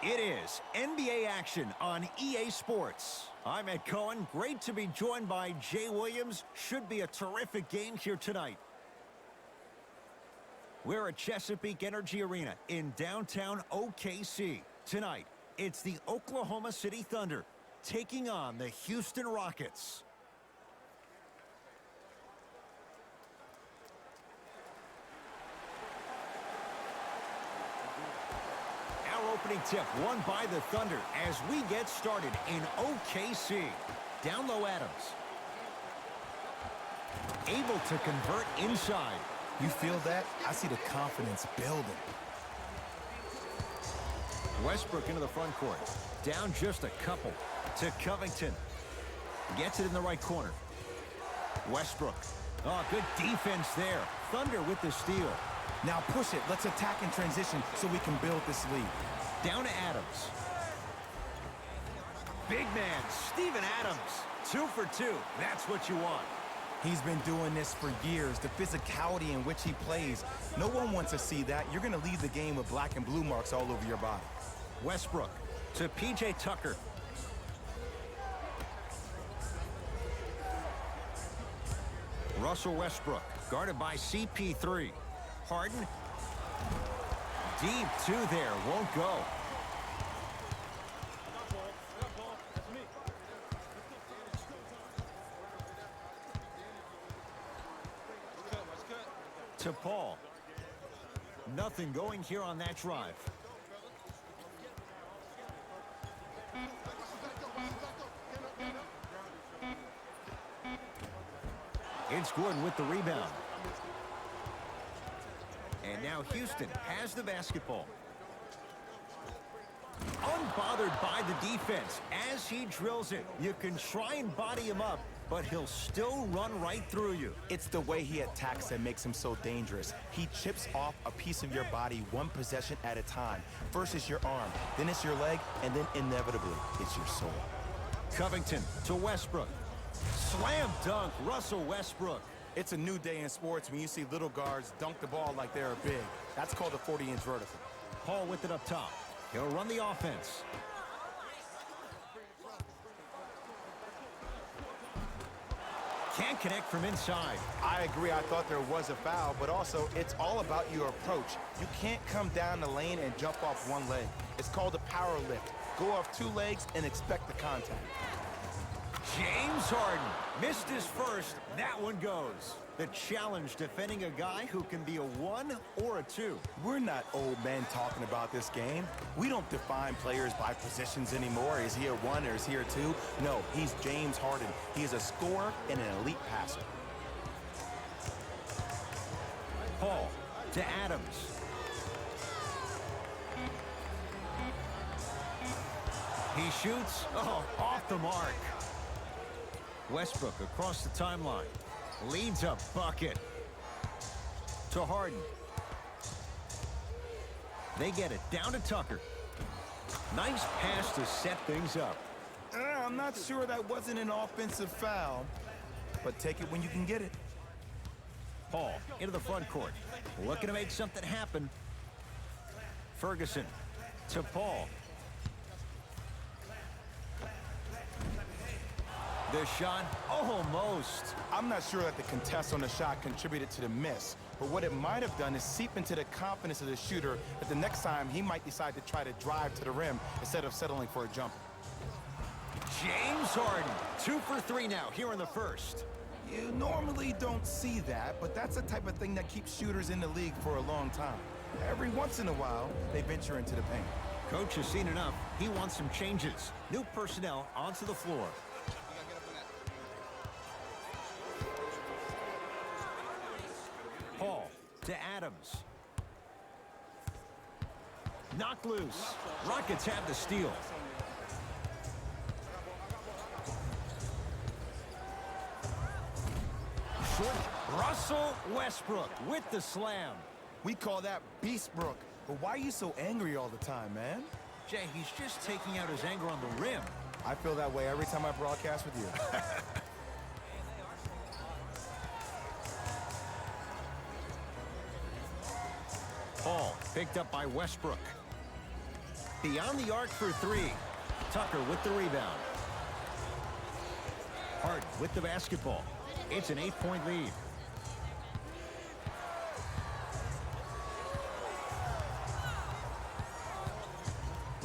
It is NBA action on EA Sports. I'm Ed Cohen. Great to be joined by Jay Williams. Should be a terrific game here tonight. We're at Chesapeake Energy Arena in downtown OKC. Tonight, it's the Oklahoma City Thunder taking on the Houston Rockets. Opening tip won by the Thunder as we get started in OKC. Down low Adams. Able to convert inside. You feel that? I see the confidence building. Westbrook into the front court. Down just a couple to Covington. Gets it in the right corner. Westbrook. Oh, good defense there. Thunder with the steal. Now push it. Let's attack in transition so we can build this lead. Down to Adams. Big man, Steven Adams. 2 for 2. That's what you want. He's been doing this for years. The physicality in which he plays. No one wants to see that. You're going to leave the game with black and blue marks all over your body. Westbrook to P.J. Tucker. Russell Westbrook, guarded by CP3. Harden. Deep two there, won't go. To Paul. Nothing going here on that drive. It's Gordon with the rebound. And now Houston has the basketball. Unbothered by the defense as he drills it. You can try and body him up, but he'll still run right through you. It's the way he attacks that makes him so dangerous. He chips off a piece of your body one possession at a time. First it's your arm, then it's your leg, and then inevitably it's your soul. Covington to Westbrook. Slam dunk, Russell Westbrook. It's a new day in sports when you see little guards dunk the ball like they're big. That's called a 40-inch vertical. Paul with it up top. He'll run the offense. Can't connect from inside. I agree. I thought there was a foul, but also it's all about your approach. You can't come down the lane and jump off one leg. It's called a power lift. Go off 2 legs and expect the contact. James Harden missed his first. That one goes. The challenge defending a guy who can be a 1 or a 2. We're not old men talking about this game. We don't define players by positions anymore. Is he a 1 or is he a 2? No, he's James Harden. He is a scorer and an elite passer. Paul to Adams. He shoots. Oh, off the mark. Westbrook across the timeline. Leads a bucket. To Harden. They get it down to Tucker. Nice pass to set things up. I'm not sure that wasn't an offensive foul, but take it when you can get it. Paul into the front court. Looking to make something happen. Ferguson to Paul. The shot, almost. I'm not sure that the contest on the shot contributed to the miss, but what it might have done is seep into the confidence of the shooter that the next time he might decide to try to drive to the rim instead of settling for a jumper. James Harden, 2 for 3 now here in the first. You normally don't see that, but that's the type of thing that keeps shooters in the league for a long time. Every once in a while, they venture into the paint. Coach has seen enough. He wants some changes. New personnel onto the floor. Paul to Adams. Knocked loose. Rockets have the steal. Short. Russell Westbrook with the slam. We call that Beastbrook. But why are you so angry all the time, man? Jay, he's just taking out his anger on the rim. I feel that way every time I broadcast with you. Paul picked up by Westbrook. Beyond the arc for three. Tucker with the rebound. Harden with the basketball. It's an 8-point lead.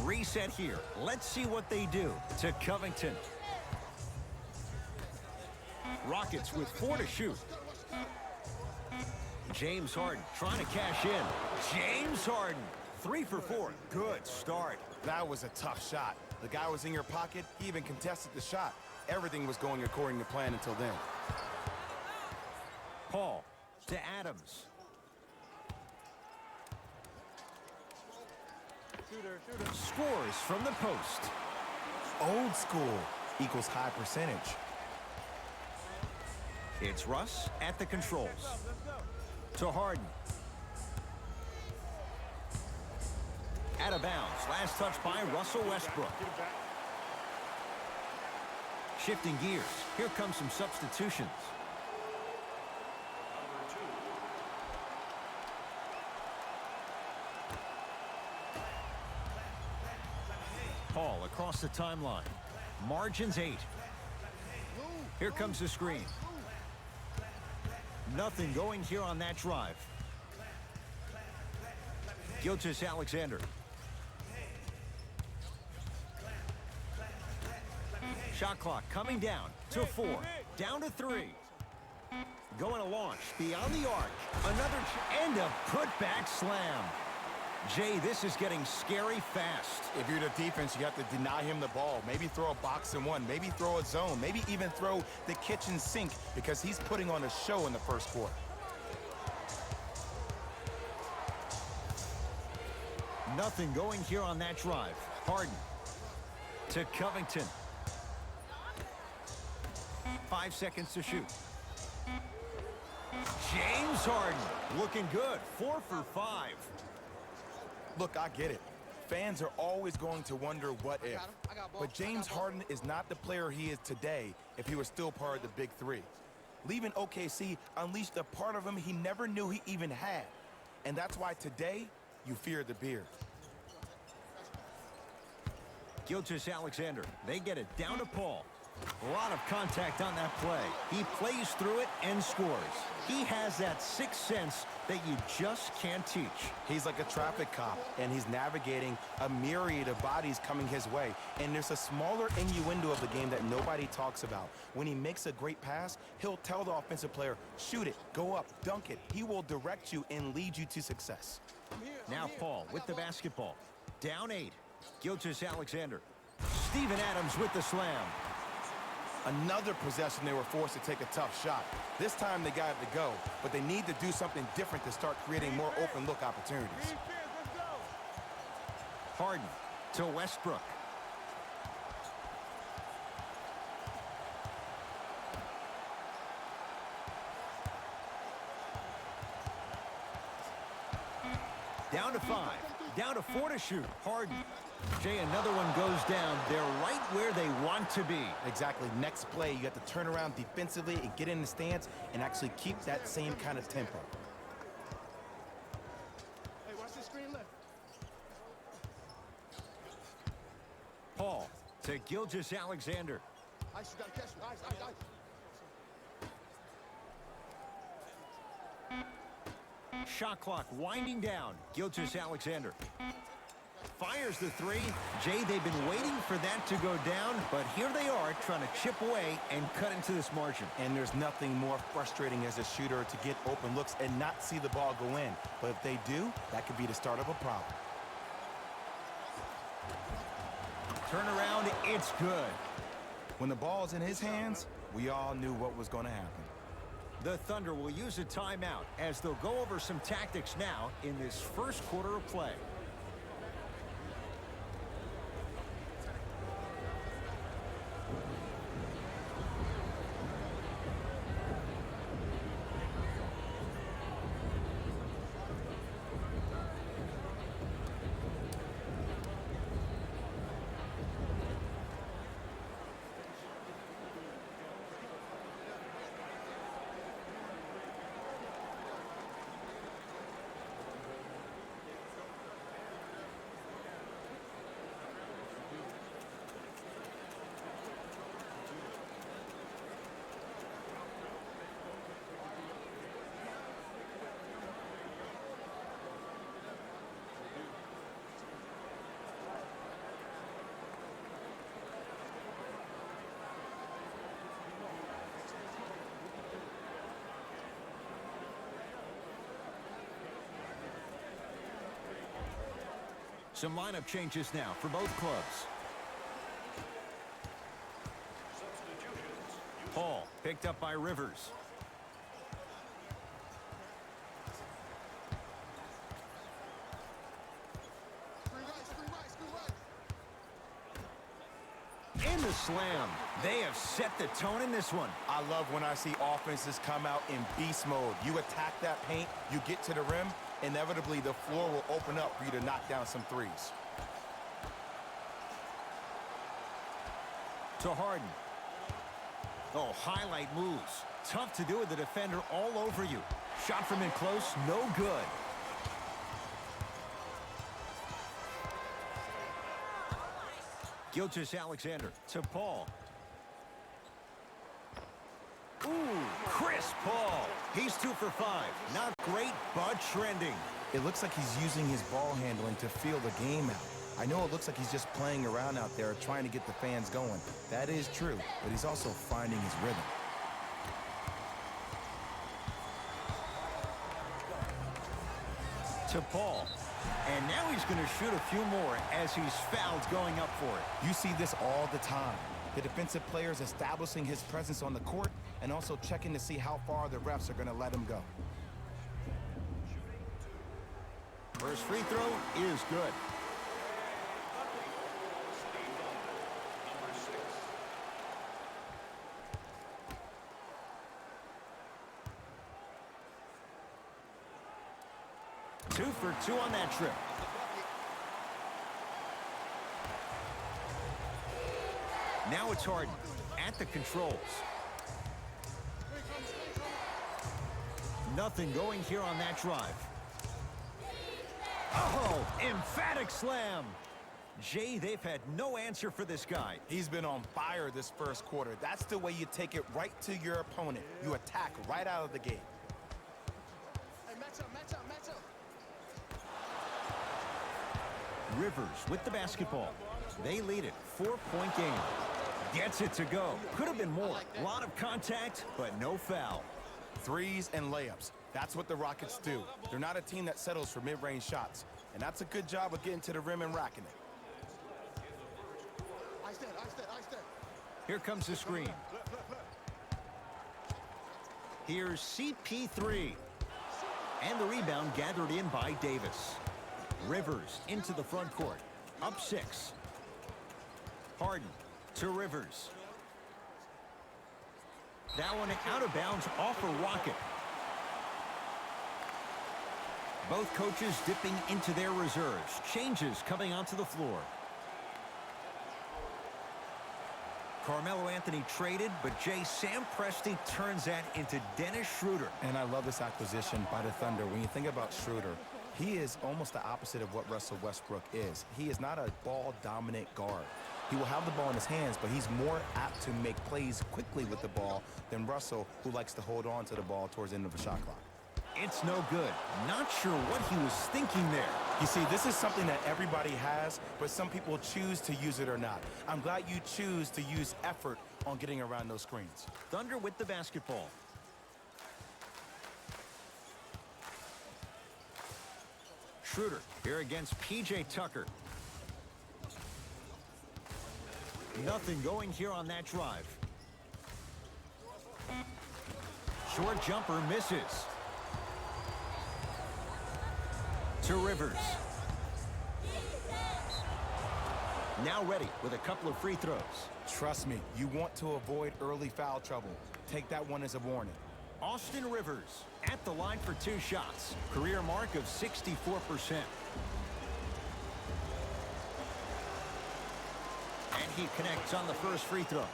Reset here. Let's see what they do. To Covington. Rockets with 4 to shoot. James Harden trying to cash in. James Harden. 3 for 4. Good start. That was a tough shot. The guy was in your pocket. He even contested the shot. Everything was going according to plan until then. Paul to Adams. Scores from the post. Old school equals high percentage. It's Russ at the controls. To Harden. Out of bounds. Last touch by Russell Westbrook. Shifting gears. Here come some substitutions. Paul across the timeline. Margins 8. Here comes the screen. Nothing going here on that drive. Gilgeous-Alexander. Shot clock coming down to 4. Down to 3. Going to launch beyond the arc. Another and a putback slam. Jay, this is getting scary fast. If you're the defense, you have to deny him the ball. Maybe throw a box and one. Maybe throw a zone. Maybe even throw the kitchen sink because he's putting on a show in the first quarter. Nothing going here on that drive. Harden to Covington. 5 seconds to shoot. James Harden looking good. 4 for 5. Look, I get it. Fans are always going to wonder what if. But James Harden is not the player he is today if he was still part of the Big Three. Leaving OKC unleashed a part of him he never knew he even had. And that's why today, you fear the beard. Gilgeous-Alexander. They get it down to Paul. A lot of contact on that play. He plays through it and scores. He has that sixth sense that you just can't teach. He's like a traffic cop, and he's navigating a myriad of bodies coming his way. And there's a smaller innuendo of the game that nobody talks about. When he makes a great pass, he'll tell the offensive player, shoot it, go up, dunk it. He will direct you and lead you to success. Now Paul with the basketball. Down 8. Gilgeous-Alexander. Steven Adams with the slam. Another possession they were forced to take a tough shot. This time they got it to go, but they need to do something different to start creating more open look opportunities. Harden to Westbrook. Down to 5. Down to 4 to shoot. Harden. Jay, another one goes down. They're right where they want to be. Exactly. Next play, you have to turn around defensively and get in the stance and actually keep that same kind of tempo. Hey, watch the screen left. Paul to Gilgeous-Alexander. Ice, you gotta catch him. Ice, ice, ice. Shot clock winding down. Gilgeous-Alexander fires the 3. Jay, they've been waiting for that to go down, but here they are trying to chip away and cut into this margin. And there's nothing more frustrating as a shooter to get open looks and not see the ball go in. But if they do, that could be the start of a problem. Turn around, it's good. When the ball's in his hands, we all knew what was going to happen. The Thunder will use a timeout as they'll go over some tactics now in this first quarter of play. Some lineup changes now for both clubs. Paul picked up by Rivers. In the slam. They have set the tone in this one. I love when I see offenses come out in beast mode. You attack that paint, you get to the rim, inevitably the floor will open up for you to knock down some threes. To Harden. Oh, highlight moves. Tough to do with the defender all over you. Shot from in close, no good. Gilgeous-Alexander to Paul. Ooh, Chris Paul. He's 2 for 5. Not great, but trending. It looks like he's using his ball handling to feel the game out. I know it looks like he's just playing around out there trying to get the fans going. That is true, but he's also finding his rhythm. To Paul. And now he's going to shoot a few more as he's fouled going up for it. You see this all the time. The defensive players establishing his presence on the court and also checking to see how far the refs are going to let him go. First free throw is good. Two for 2 on that trip. Now it's Harden at the controls. Nothing going here on that drive. Oh, emphatic slam. Jay, they've had no answer for this guy. He's been on fire this first quarter. That's the way you take it right to your opponent. You attack right out of the gate. Hey, match up, match up, match up. Rivers with the basketball. They lead it. 4-point game. Gets it to go. Could have been more. A lot of contact, but no foul. Threes and layups. That's what the Rockets do. They're not a team that settles for mid-range shots. And that's a good job of getting to the rim and racking it. Ice that, ice that, ice that. Here comes the screen. Here's CP3. And the rebound gathered in by Davis. Rivers into the front court. Up 6. Harden to Rivers. That one out of bounds off a rocket. Both coaches dipping into their reserves. Changes coming onto the floor. Carmelo Anthony traded, but Sam Presti turns that into Dennis Schroeder. And I love this acquisition by the Thunder. When you think about Schroeder, he is almost the opposite of what Russell Westbrook is. He is not a ball-dominant guard. He will have the ball in his hands, but he's more apt to make plays quickly with the ball than Russell, who likes to hold on to the ball towards the end of a shot clock. It's no good. Not sure what he was thinking there. You see, this is something that everybody has, but some people choose to use it or not. I'm glad you choose to use effort on getting around those screens. Thunder with the basketball. Schroeder here against P.J. Tucker. Nothing going here on that drive. Short jumper misses. To Rivers. Now ready with a couple of free throws. Trust me, you want to avoid early foul trouble. Take that one as a warning. Austin Rivers at the line for 2 shots. Career mark of 64%. And he connects on the first free throw.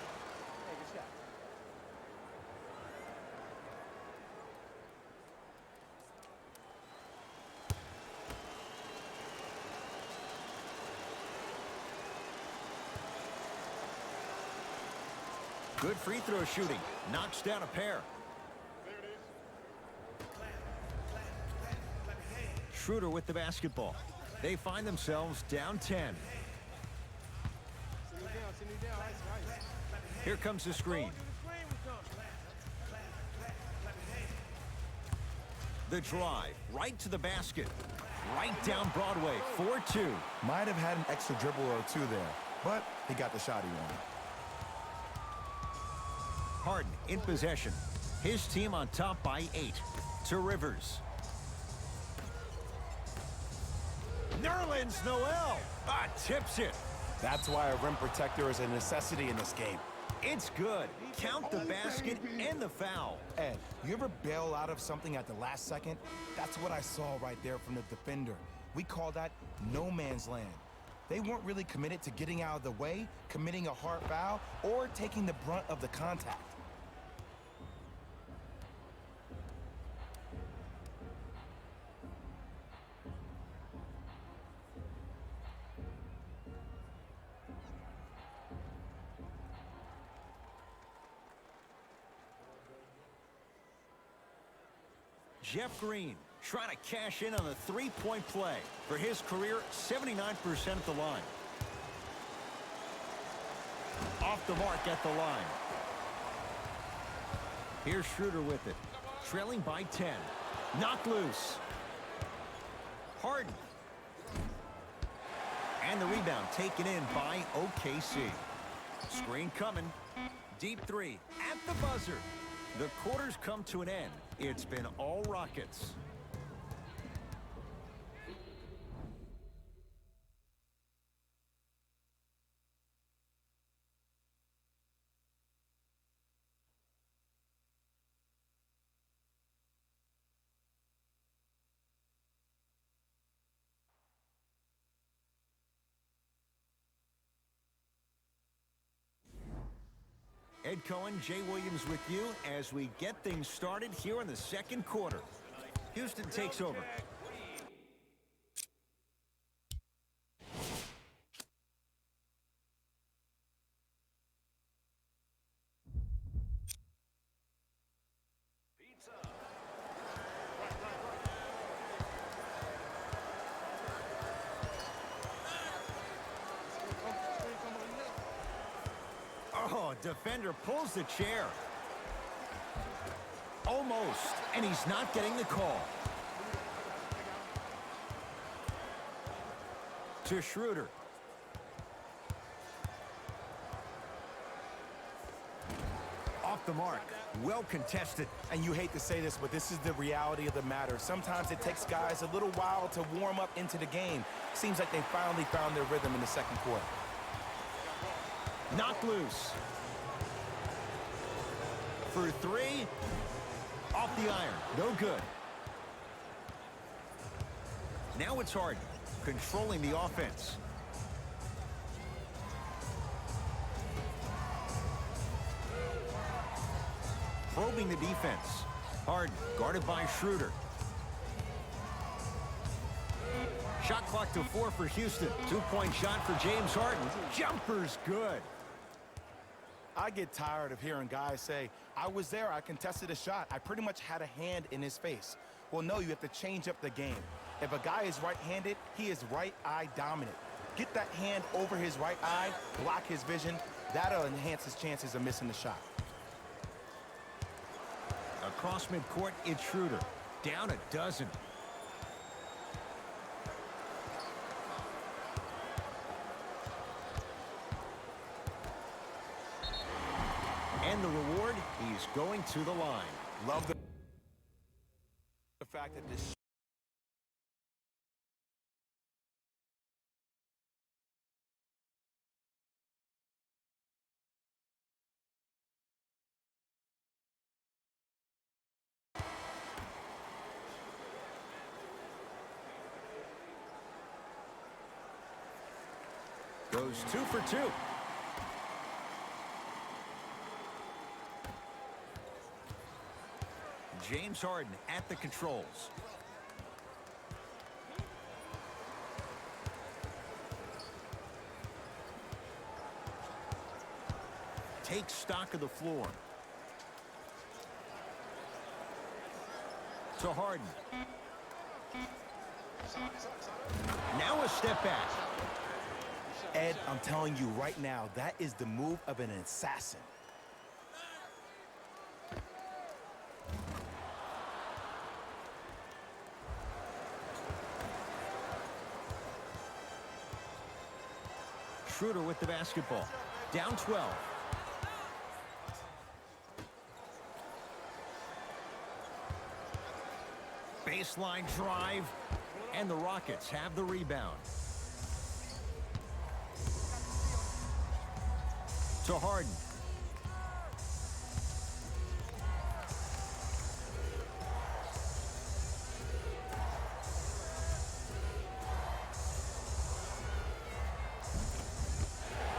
Good free throw shooting. Knocks down a pair. Schroeder with the basketball. They find themselves down 10. Here comes the screen. The drive right to the basket. right down Broadway, 4-2. Might have had an extra dribble or two there, but he got the shot he wanted. Harden in possession. His team on top by 8. To Rivers. Nerlens Noel tips it. That's why a rim protector is a necessity in this game. It's good. Count the basket and the foul. Ed, you ever bail out of something at the last second? That's what I saw right there from the defender. We call that no man's land. They weren't really committed to getting out of the way, committing a hard foul, or taking the brunt of the contact. Jeff Green trying to cash in on a three-point play. For his career, 79% at the line. Off the mark at the line. Here's Schroeder with it. Trailing by 10. Knocked loose. Harden. And the rebound taken in by OKC. Screen coming. Deep three at the buzzer. The quarter's come to an end. It's been all Rockets. Ed Cohen, Jay Williams with you as we get things started here in the second quarter. Houston takes over. Oh, defender pulls the chair. Almost, and he's not getting the call. To Schroeder. Off the mark. Well contested. And you hate to say this, but this is the reality of the matter. Sometimes it takes guys a little while to warm up into the game. Seems like they finally found their rhythm in the second quarter. Knocked loose. For three. Off the iron. No good. Now it's Harden, controlling the offense. Probing the defense. Harden, guarded by Schroeder. Shot clock to 4 for Houston. Two-point shot for James Harden. Jumper's good. I get tired of hearing guys say, I was there, I contested a shot, I pretty much had a hand in his face. Well, no, you have to change up the game. If a guy is right-handed, he is right eye dominant. Get that hand over his right eye, block his vision. That'll enhance his chances of missing the shot. Across midcourt, it's Schroeder. Down a dozen. And the reward, he's going to the line. Love the fact that this goes 2 for 2. James Harden at the controls. Takes stock of the floor. To Harden. Now a step back. Ed, I'm telling you right now, that is the move of an assassin. Schroeder with the basketball. Down 12. Baseline drive. And the Rockets have the rebound. To Harden.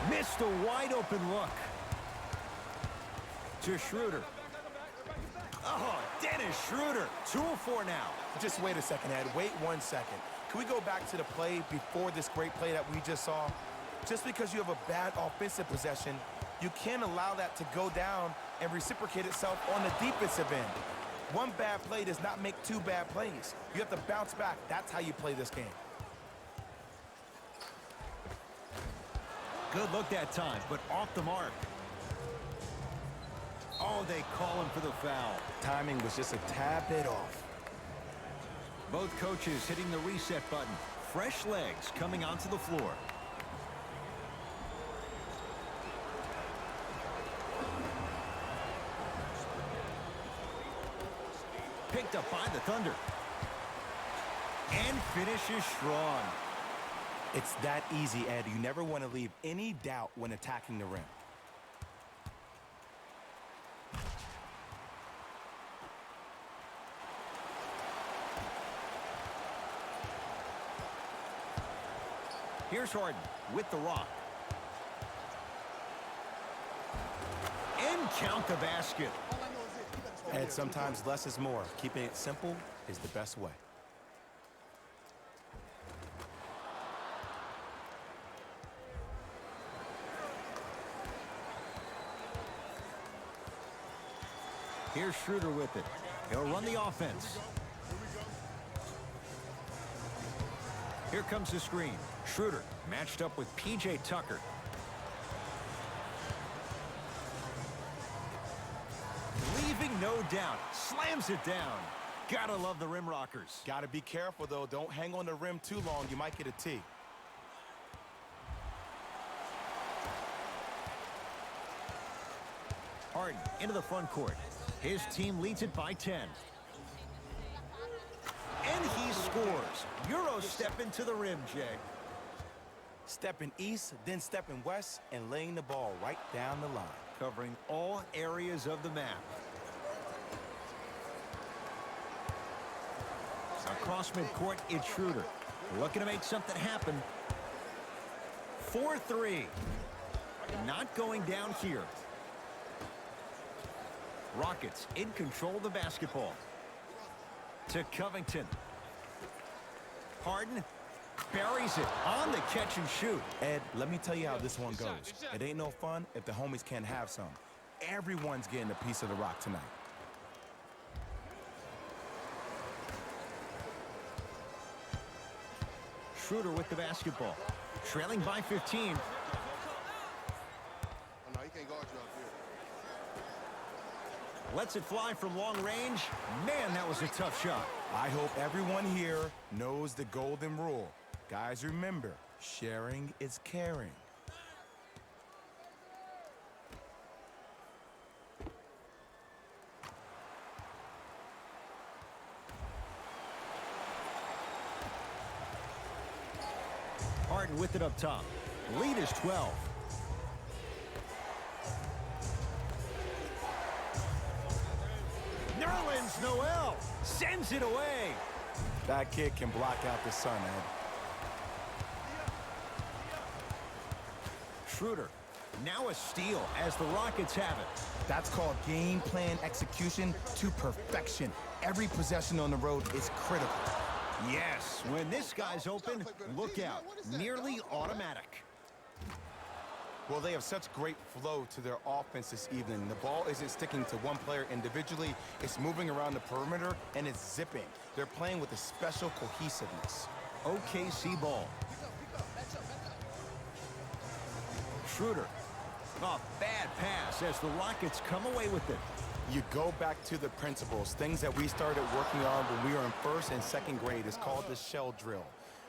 Missed a wide open look. To Schroeder. Oh, Dennis Schroeder. 2 of 4 now. Just wait a second, Ed. Wait 1 second. Can we go back to the play before this great play that we just saw? Just because you have a bad offensive possession, you can't allow that to go down and reciprocate itself on the defensive end. One bad play does not make 2 bad plays. You have to bounce back. That's how you play this game. Good look that time, but off the mark. Oh, they call him for the foul. Timing was just a tad bit off. Both coaches hitting the reset button. Fresh legs coming onto the floor. Picked up by the Thunder. And finishes strong. It's that easy, Ed. You never want to leave any doubt when attacking the rim. Here's Harden with the rock. And count the basket. Ed, sometimes less is more. Keeping it simple is the best way. Here's Schroeder with it. He'll run the offense. Here comes the screen. Schroeder matched up with P.J. Tucker. Leaving no doubt. Slams it down. Gotta love the rim rockers. Gotta be careful, though. Don't hang on the rim too long. You might get a tee. Harden into the front court. His team leads it by 10. And he scores. Euro step into the rim, Jay. Stepping east, then stepping west, and laying the ball right down the line. Covering all areas of the map. Across midcourt, it's Schroeder. Looking to make something happen. 4-3. Not going down here. Rockets in control of the basketball. To Covington. Harden buries it on the catch and shoot. Ed, let me tell you how this one goes. It ain't no fun if the homies can't have some. Everyone's getting a piece of the rock tonight. Schroeder with the basketball. Trailing by 15. Oh, no, he can't guard you out here. Lets it fly from long range. Man, that was a tough shot. I hope everyone here knows the golden rule. Guys, remember, sharing is caring. Harden with it up top. Lead is 12. Nerlens Noel sends it away. That kid can block out the sun, Ed. Schroeder, now a steal as the Rockets have it. That's called game plan execution to perfection. Every possession on the road is critical. Yes, when this guy's open, look out. Nearly automatic. Well, they have such great flow to their offense this evening. The ball isn't sticking to one player individually. It's moving around the perimeter, and it's zipping. They're playing with a special cohesiveness. OKC ball. Schroeder. A bad pass as the Rockets come away with it. You go back to the principles, things that we started working on when we were in first and second grade. It's called the shell drill.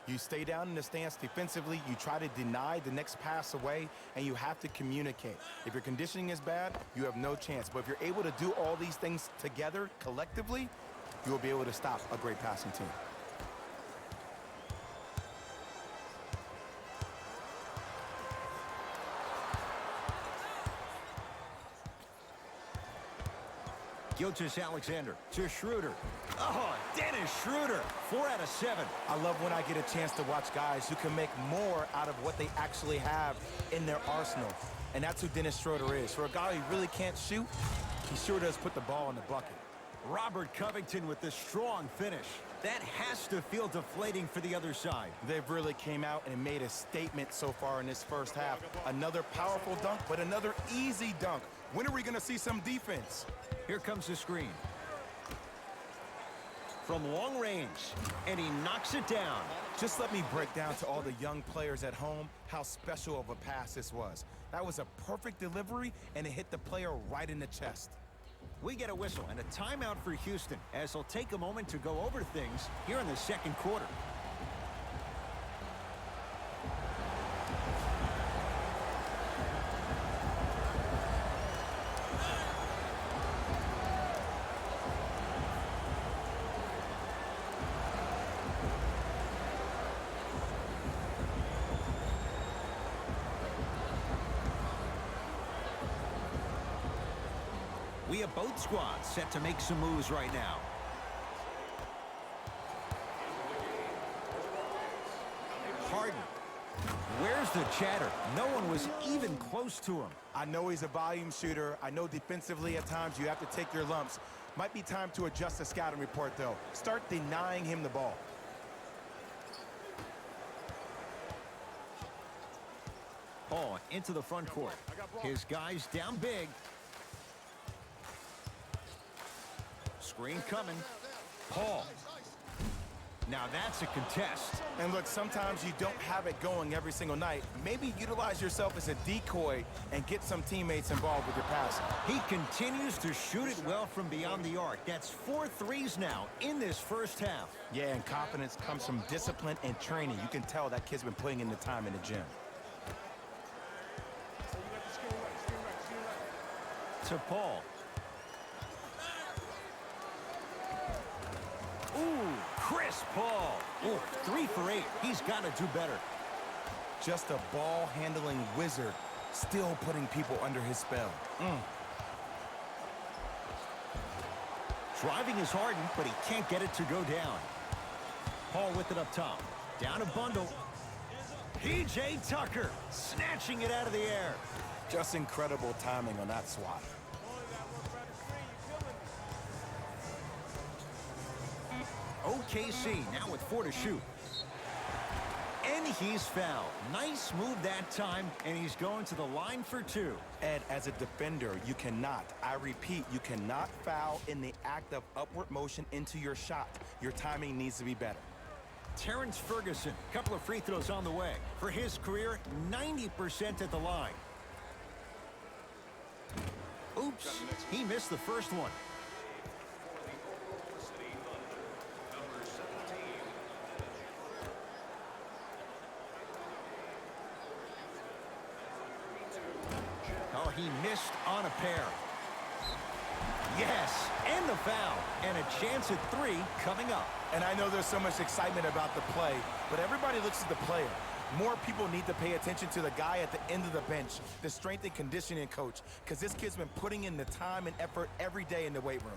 You stay down in the stance defensively, you try to deny the next pass away, and you have to communicate. If your conditioning is bad, you have no chance. But if you're able to do all these things together, collectively, you will be able to stop a great passing team. Gilgeous-Alexander to Schroeder. Oh, Dennis Schroeder, 4 out of 7. I love when I get a chance to watch guys who can make more out of what they actually have in their arsenal. And that's who Dennis Schroeder is. For a guy who really can't shoot, he sure does put the ball in the bucket. Robert Covington with the strong finish. That has to feel deflating for the other side. They've really came out and made a statement so far in this first half. Another powerful dunk, but another easy dunk. When are we going to see some defense? Here comes the screen. From long range, and he knocks it down. Just let me break down to all the young players at home how special of a pass this was. That was a perfect delivery, and it hit the player right in the chest. We get a whistle and a timeout for Houston, as they'll take a moment to go over things here in the second quarter. We have both squads set to make some moves right now. Harden. Where's the chatter? No one was even close to him. I know he's a volume shooter. I know defensively at times you have to take your lumps. Might be time to adjust the scouting report, though. Start denying him the ball. Paul into the front court. His guys down big. Screen coming. Paul. Now that's a contest. And look, sometimes you don't have it going every single night. Maybe utilize yourself as a decoy and get some teammates involved with your passing. He continues to shoot it well from beyond the arc. That's 4 threes now in this first half. Yeah, and confidence comes from discipline and training. You can tell that kid's been putting in the time in the gym. To Paul. Ooh, Chris Paul. Ooh, 3 for 8. He's got to do better. Just a ball-handling wizard, still putting people under his spell. Driving is Harden, but he can't get it to go down. Paul with it up top. Down a bundle. P.J. Tucker snatching it out of the air. Just incredible timing on that swat. OKC now with 4 to shoot. And he's fouled. Nice move that time, and he's going to the line for 2. Ed, as a defender, you cannot, I repeat, you cannot foul in the act of upward motion into your shot. Your timing needs to be better. Terrence Ferguson, couple of free throws on the way. For his career, 90% at the line. Oops, he missed the first one. Oh, he missed on a pair. Yes, and the foul. And a chance at 3 coming up. And I know there's so much excitement about the play, but everybody looks at the player. More people need to pay attention to the guy at the end of the bench, the strength and conditioning coach, because this kid's been putting in the time and effort every day in the weight room.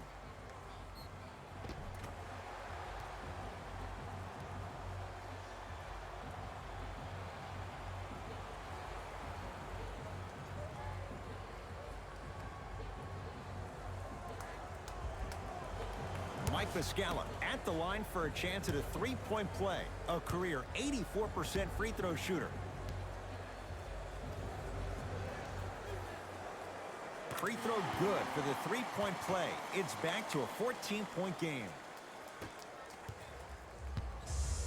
Mike Muscala at the line for a chance at a 3-point play. A career 84% free throw shooter. Free throw good for the 3-point play. It's back to a 14-point game.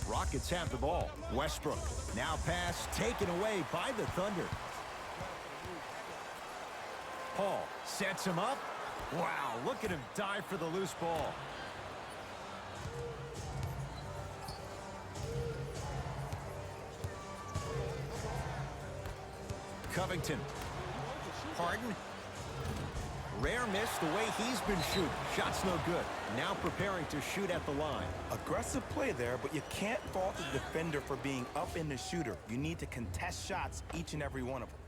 Rockets have the ball. Westbrook. Now pass taken away by the Thunder. Paul sets him up. Wow, look at him dive for the loose ball. Covington. Harden. Rare miss the way he's been shooting. Shot's no good. Now preparing to shoot at the line. Aggressive play there, but you can't fault the defender for being up in the shooter. You need to contest shots, each and every one of them.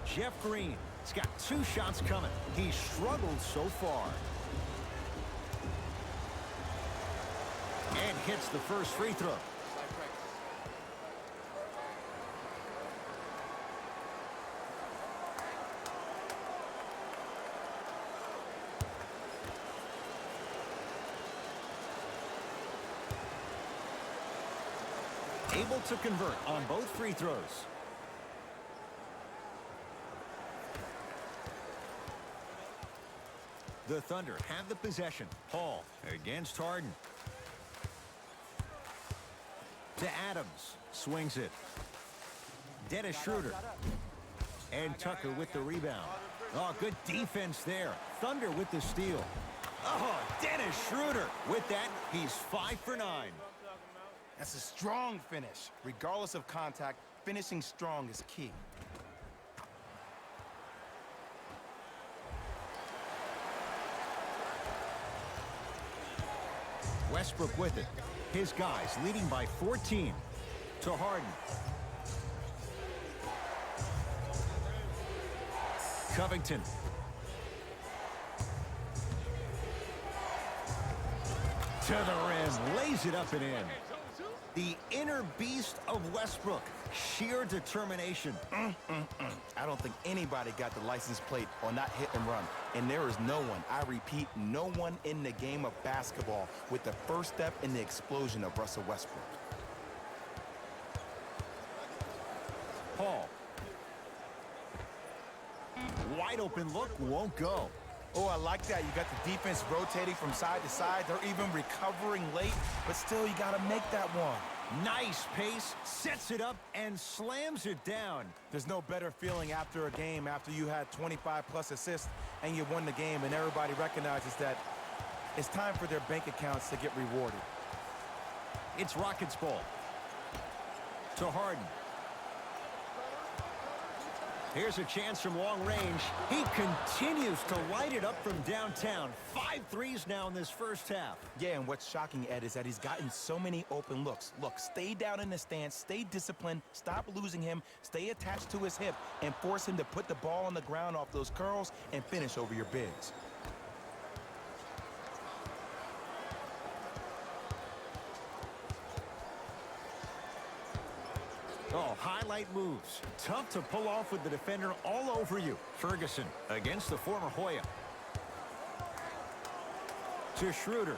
Jeff Green. He's got 2 shots coming. He's struggled so far. And hits the first free throw. Able to convert on both free throws. The Thunder have the possession. Paul against Harden. To Adams. Swings it. Dennis Schroeder. And Tucker with the rebound. Oh, good defense there. Thunder with the steal. Oh, Dennis Schroeder. With that, he's 5 for 9. That's a strong finish. Regardless of contact, finishing strong is key. Westbrook with it. His guys leading by 14. To Harden. Covington. To the rim. Lays it up and in. The inner beast of Westbrook. Sheer determination. I don't think anybody got the license plate on that hit and run. And there is no one, I repeat, no one in the game of basketball with the first step in the explosion of Russell Westbrook. Paul. Wide open look, won't go. Oh, I like that. You got the defense rotating from side to side. They're even recovering late, but still, you got to make that one. Nice pace, sets it up, and slams it down. There's no better feeling after a game after you had 25-plus assists and you won the game, and everybody recognizes that it's time for their bank accounts to get rewarded. It's Rockets ball. To Harden. Here's a chance from long range. He continues to light it up from downtown. 5 threes now in this first half. Yeah, and what's shocking, Ed, is that he's gotten so many open looks. Look, stay down in the stance, stay disciplined, stop losing him, stay attached to his hip, and force him to put the ball on the ground off those curls and finish over your bigs. Oh, highlight moves. Tough to pull off with the defender all over you. Ferguson against the former Hoya. To Schroeder.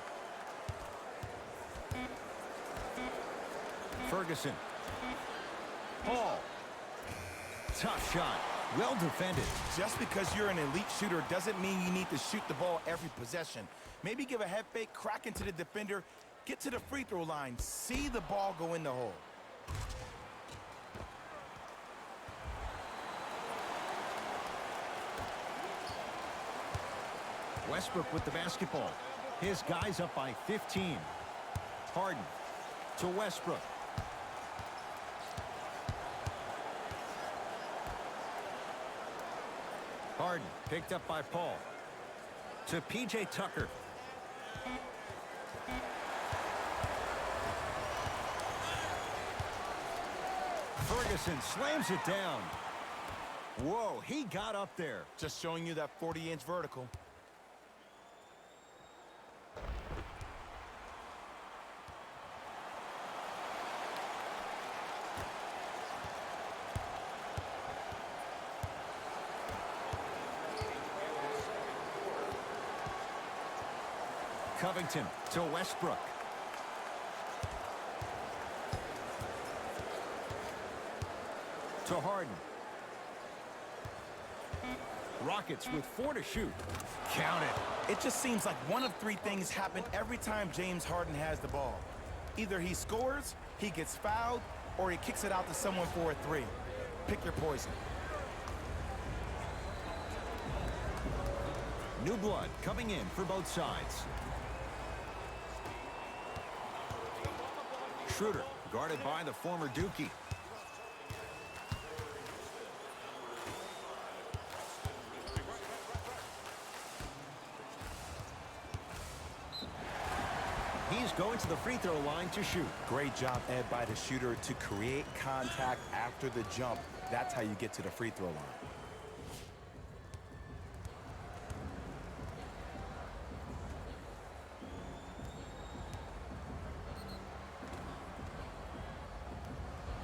Ferguson. Paul. Tough shot. Well defended. Just because you're an elite shooter doesn't mean you need to shoot the ball every possession. Maybe give a head fake, crack into the defender, get to the free throw line, see the ball go in the hole. Westbrook with the basketball. His guys up by 15. Harden to Westbrook. Harden picked up by Paul. To P.J. Tucker. Ferguson slams it down. Whoa, he got up there. Just showing you that 40-inch vertical. Covington to Westbrook. To Harden. Rockets with 4 to shoot. Count it. It just seems like one of 3 things happen every time James Harden has the ball. Either he scores, he gets fouled, or he kicks it out to someone for a 3. Pick your poison. New blood coming in for both sides. Schroeder, guarded by the former Dookie. He's going to the free throw line to shoot. Great job, Ed, by the shooter to create contact after the jump. That's how you get to the free throw line.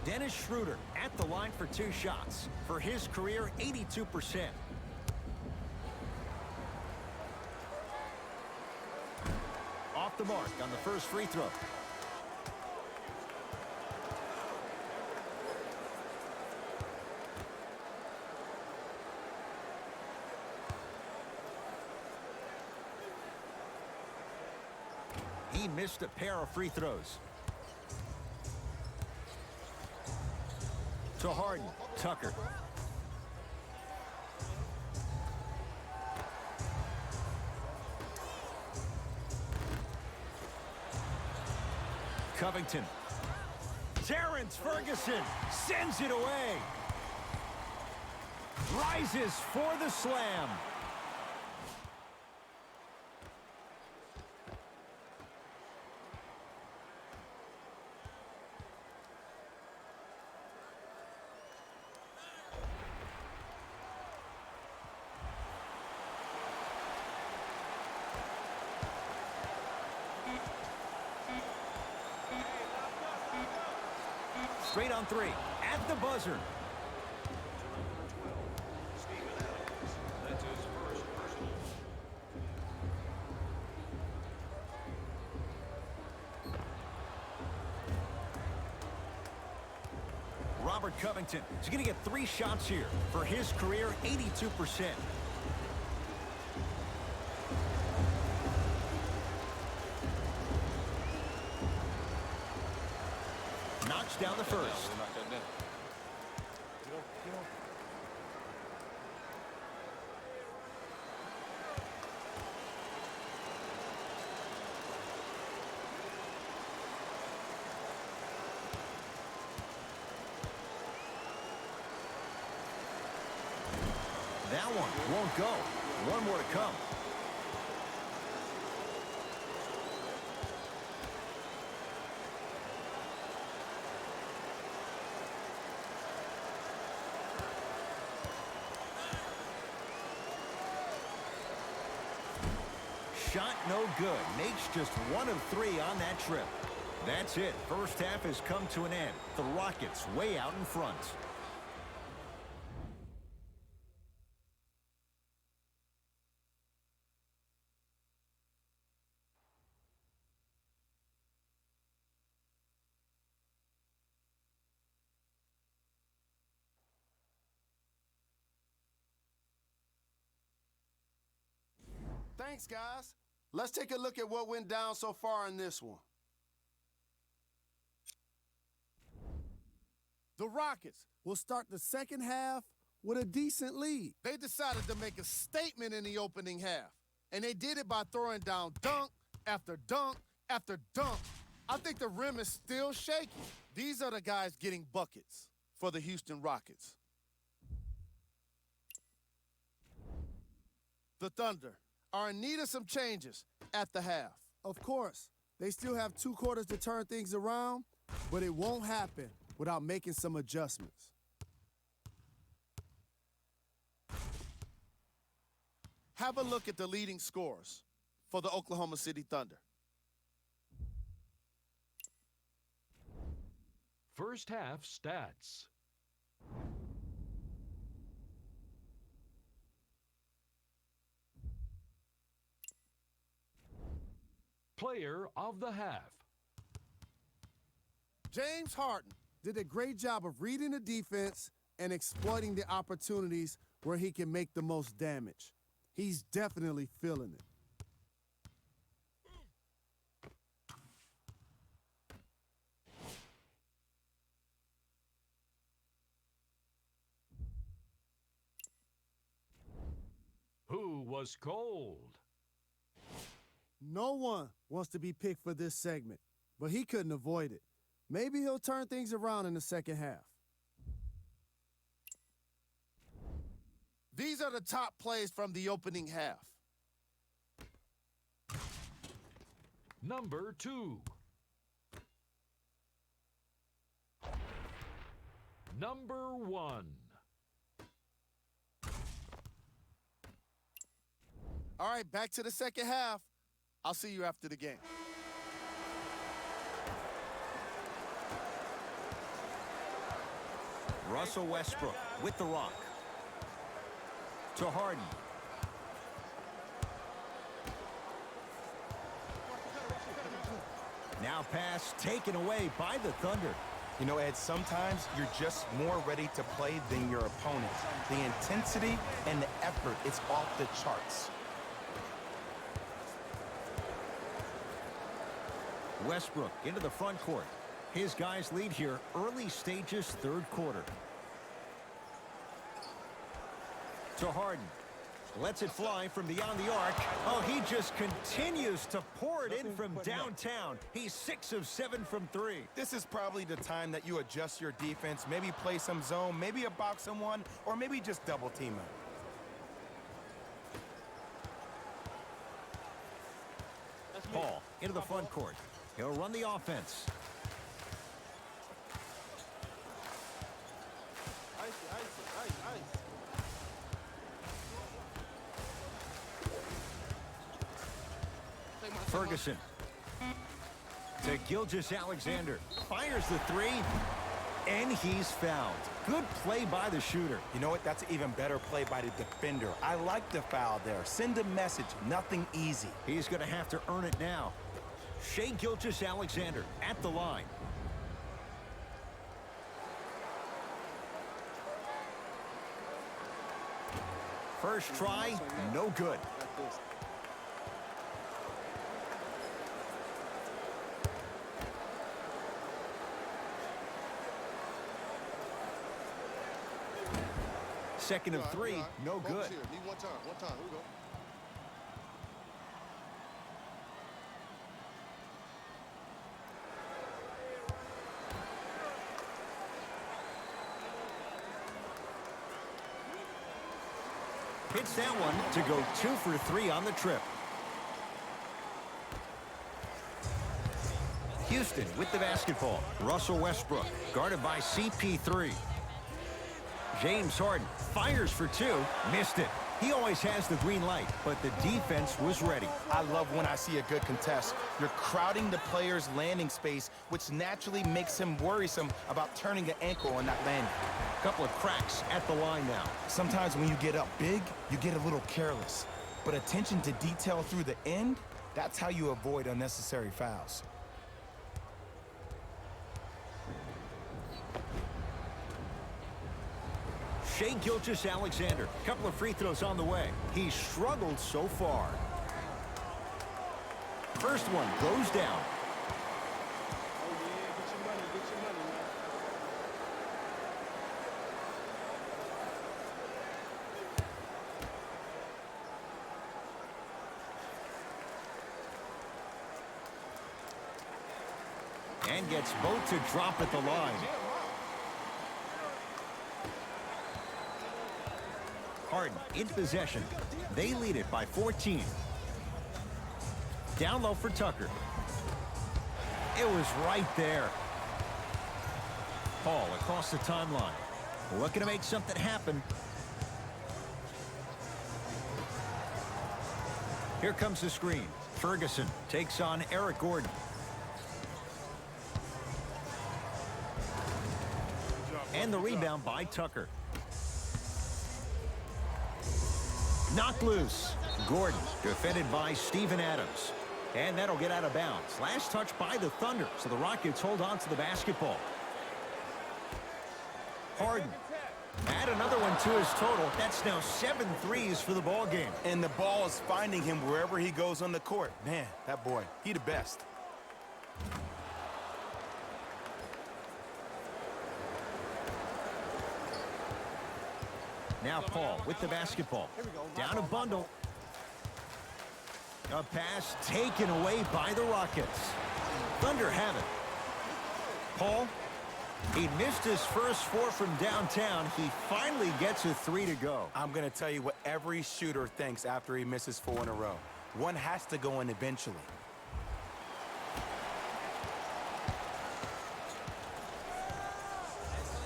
Dennis Schroeder at the line for 2 shots. For his career, 82%. Off the mark on the first free throw. He missed a pair of free throws. To Harden, Tucker. Covington. Terrence Ferguson sends it away. Rises for the slam. Straight on 3 at the buzzer. Robert Covington is going to get 3 shots here. For his career, 82%. Knocks down the first. That one won't go. One more to come. Shot no good. Makes just 1 of 3 on that trip. That's it. First half has come to an end. The Rockets way out in front. Thanks, guys. Let's take a look at what went down so far in this one. The Rockets will start the second half with a decent lead. They decided to make a statement in the opening half, and they did it by throwing down dunk after dunk after dunk. I think the rim is still shaky. These are the guys getting buckets for the Houston Rockets. The Thunder are in need of some changes at the half. Of course, they still have 2 quarters to turn things around, but it won't happen without making some adjustments. Have a look at the leading scorers for the Oklahoma City Thunder. First half stats. Player of the half. James Harden did a great job of reading the defense and exploiting the opportunities where he can make the most damage. He's definitely feeling it. Who was cold? No one wants to be picked for this segment, but he couldn't avoid it. Maybe he'll turn things around in the second half. These are the top plays from the opening half. Number 2. Number 1. All right, back to the second half. I'll see you after the game. Russell Westbrook with the rock. To Harden. Now pass taken away by the Thunder. You know, Ed, sometimes you're just more ready to play than your opponent. The intensity and the effort, it's off the charts. Westbrook into the front court. His guys lead here early stages, third quarter. To Harden. Lets it fly from beyond the arc. Oh, he just continues to pour it in from downtown. He's 6 of 7 from 3. This is probably the time that you adjust your defense, maybe play some zone, maybe a box someone, or maybe just double team him. Paul into the front court. He'll run the offense. Ferguson to Gilgeous-Alexander. Fires the 3, and he's fouled. Good play by the shooter. You know what? That's an even better play by the defender. I like the foul there. Send a message. Nothing easy. He's going to have to earn it now. Shai Gilgeous-Alexander at the line. First try, no good. Second of 3, no good. Need one time. Here we go. Hits that one to go 2 for 3 on the trip. Houston with the basketball. Russell Westbrook guarded by CP3. James Harden fires for 2, missed it. He always has the green light, but the defense was ready. I love when I see a good contest. You're crowding the player's landing space, which naturally makes him worrisome about turning an ankle and not landing. Couple of cracks at the line now. Sometimes when you get up big, you get a little careless. But attention to detail through the end, that's how you avoid unnecessary fouls. Shai Gilgeous-Alexander, couple of free throws on the way. He's struggled so far. First one goes down. And gets both to drop at the line. Harden in possession. They lead it by 14. Down low for Tucker. It was right there. Paul across the timeline. Looking to make something happen. Here comes the screen. Ferguson takes on Eric Gordon. And the rebound by Tucker. Knocked loose. Gordon defended by Steven Adams. And that'll get out of bounds. Last touch by the Thunder, so the Rockets hold on to the basketball. Harden. Add another one to his total. That's now 7 threes for the ball game. And the ball is finding him wherever he goes on the court. Man, that boy, he the best. Now Paul with the basketball. Down a bundle. A pass taken away by the Rockets. Thunder have it. Paul, he missed his first 4 from downtown. He finally gets a 3 to go. I'm going to tell you what every shooter thinks after he misses 4 in a row. One has to go in eventually.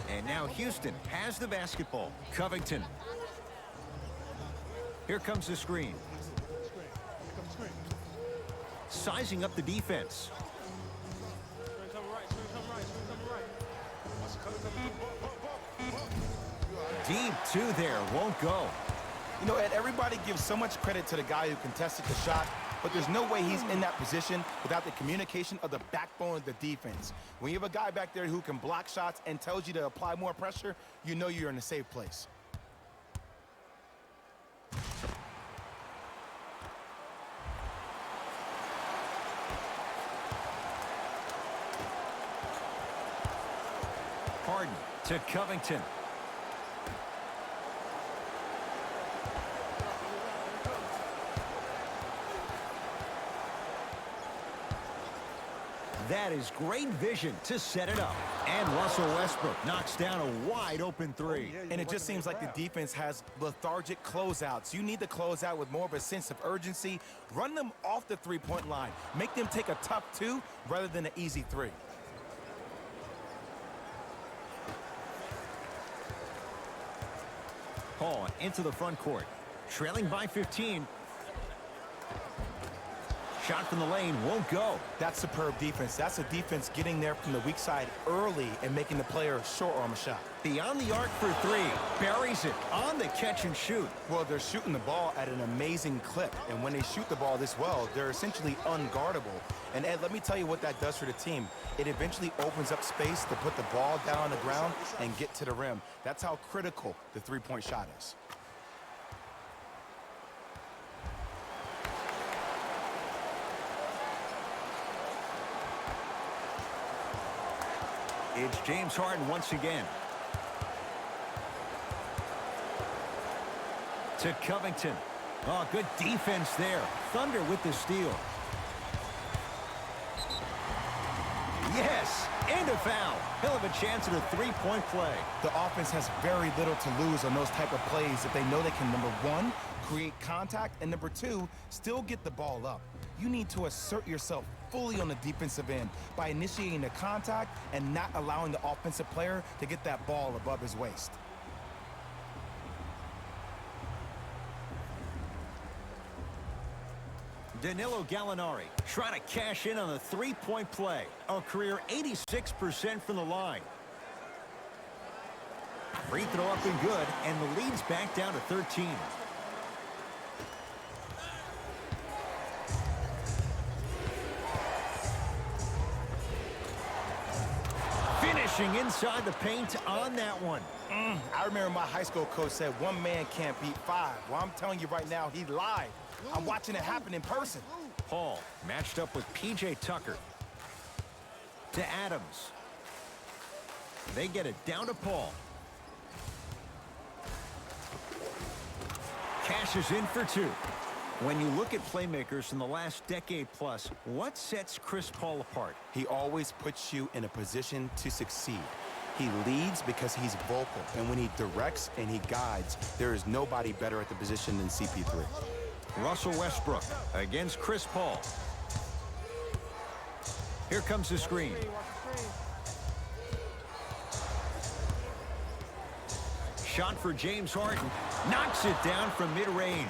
And now Houston has the basketball. Covington. Here comes the screen. Sizing up the defense. Deep 2 there, won't go. You know, Ed, everybody gives so much credit to the guy who contested the shot, but there's no way he's in that position without the communication of the backbone of the defense. When you have a guy back there who can block shots and tells you to apply more pressure, you know you're in a safe place. Harden to Covington. That is great vision to set it up. And Russell Westbrook knocks down a wide-open 3. And it just seems like the defense has lethargic closeouts. You need to close out with more of a sense of urgency. Run them off the three-point line. Make them take a tough 2 rather than an easy 3. Paul into the front court. Trailing by 15. Shot from the lane won't go. That's superb defense. That's a defense getting there from the weak side early and making the player short arm a shot. Beyond the arc for 3. Buries it on the catch and shoot. Well, they're shooting the ball at an amazing clip. And when they shoot the ball this well, they're essentially unguardable. And Ed, let me tell you what that does for the team. It eventually opens up space to put the ball down on the ground and get to the rim. That's how critical the three-point shot is. It's James Harden once again. To Covington. Oh, good defense there. Thunder with the steal. Yes, and a foul. He'll have a chance at a three-point play. The offense has very little to lose on those type of plays if they know they can, number 1, create contact, and number 2, still get the ball up. You need to assert yourself fully on the defensive end by initiating the contact and not allowing the offensive player to get that ball above his waist. Danilo Gallinari trying to cash in on a three-point play. A career 86% from the line. Free throw up and good, and the lead's back down to 13. Finishing inside the paint on that one. I remember my high school coach said 1 man can't beat 5. Well, I'm telling you right now, he lied. I'm watching it happen in person. Paul matched up with P.J. Tucker. To Adams. They get it down to Paul. Cashes in for 2. When you look at playmakers in the last decade plus, what sets Chris Paul apart? He always puts you in a position to succeed. He leads because he's vocal, and when he directs and he guides, there is nobody better at the position than CP3. Russell Westbrook against Chris Paul. Here comes the screen. Shot for James Harden. Knocks it down from mid-range.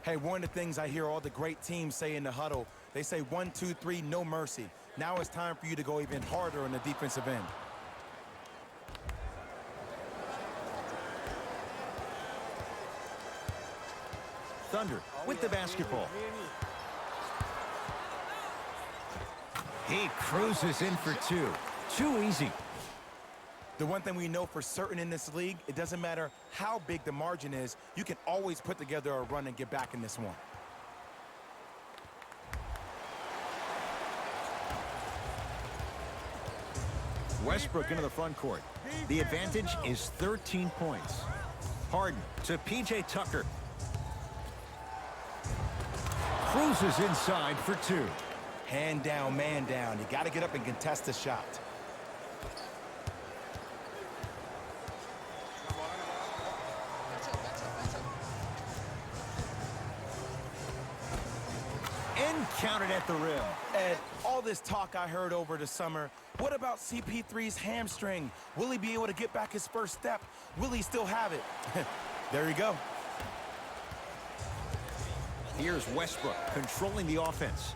Hey, one of the things I hear all the great teams say in the huddle, they say 1, 2, 3, no mercy. Now it's time for you to go even harder on the defensive end. Thunder with the basketball. He cruises in for 2. Too easy. The one thing we know for certain in this league, it doesn't matter how big the margin is, you can always put together a run and get back in this one. Westbrook into the front court. The advantage is 13 points. Harden to P.J. Tucker. Cruises inside for 2. Hand down, man down. You got to get up and contest the shot. And counted at the rim. Ed, all this talk I heard over the summer, what about CP3's hamstring? Will he be able to get back his first step? Will he still have it? There you go. Here's Westbrook controlling the offense.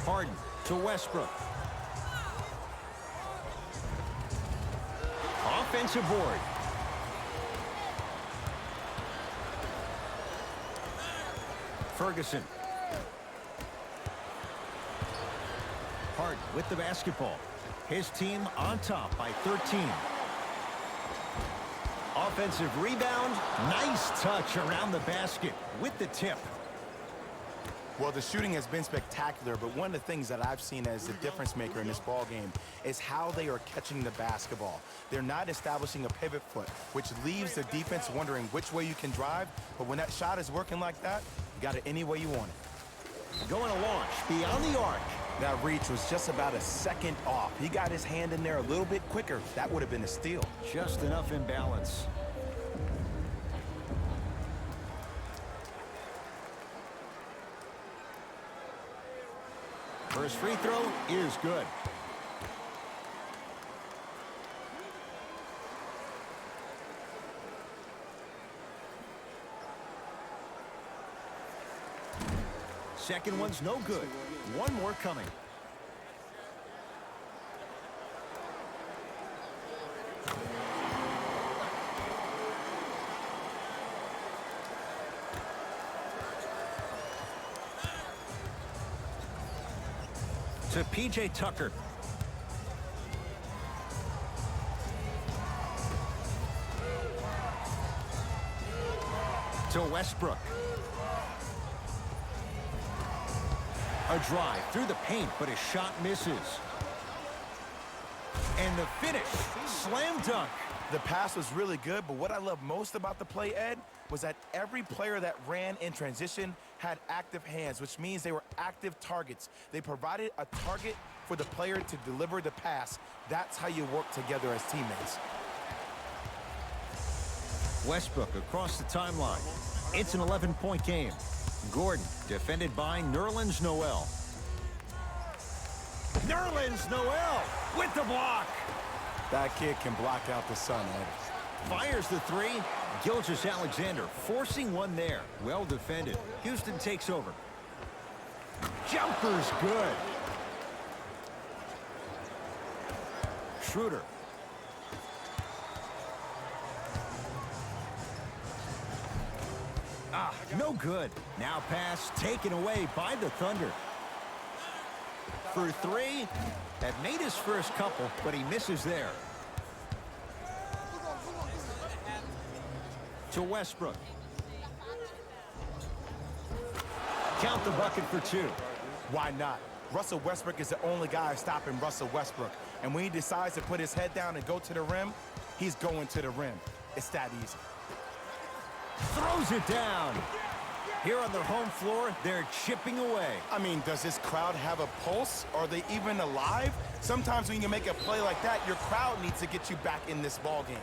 Harden to Westbrook. Offensive board. Ferguson. Harden with the basketball. His team on top by 13. Offensive rebound. Nice touch around the basket with the tip. Well, the shooting has been spectacular, but one of the things that I've seen as the difference maker in this ball game is how they are catching the basketball. They're not establishing a pivot foot, which leaves the defense wondering which way you can drive, but when that shot is working like that, you got it any way you want it. Going to launch beyond the arc. That reach was just about a second off. He got his hand in there a little bit quicker. That would have been a steal. Just enough imbalance. First free throw is good. Second one's no good. One more coming. To P.J. Tucker. To Westbrook. A drive through the paint, but his shot misses. And the finish, slam dunk. The pass was really good, but what I love most about the play, Ed, was that every player that ran in transition had active hands, which means they were active targets. They provided a target for the player to deliver the pass. That's how you work together as teammates. Westbrook across the timeline. It's an 11-point game. Gordon defended by Nerlens Noel. Nerlens Noel with the block. That kid can block out the sun, Ed. Fires the three. Gilgeous-Alexander forcing one there. Well defended. Houston takes over. Jumper's good. Schroeder. No good. Now pass taken away by the Thunder. For three, that made his first couple, but he misses there. To Westbrook. Count the bucket for two. Why not? Russell Westbrook is the only guy stopping Russell Westbrook. And when he decides to put his head down and go to the rim, he's going to the rim. It's that easy. Throws it down. Here on their home floor, they're chipping away. I mean, does this crowd have a pulse? Are they even alive? Sometimes when you make a play like that, your crowd needs to get you back in this ball game.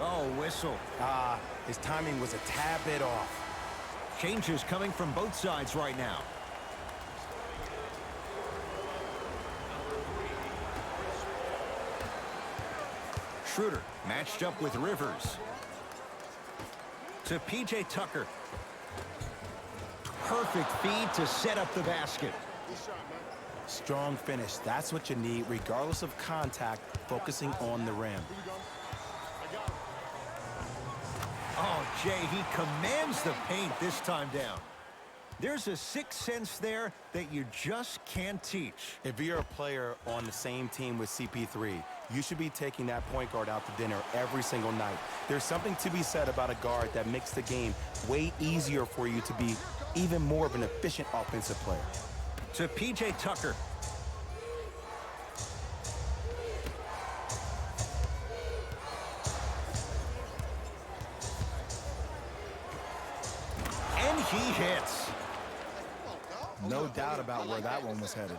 Oh, whistle. His timing was a tad bit off. Changes coming from both sides right now. Schroeder matched up with Rivers. To P.J. Tucker. Perfect feed to set up the basket. Strong finish. That's what you need, regardless of contact, focusing on the rim. Oh, Jay, he commands the paint this time down. There's a sixth sense there that you just can't teach. If you're a player on the same team with CP3, you should be taking that point guard out to dinner every single night. There's something to be said about a guard that makes the game way easier for you to be even more of an efficient offensive player. To P.J. Tucker. And he hits. No doubt about where that one was headed.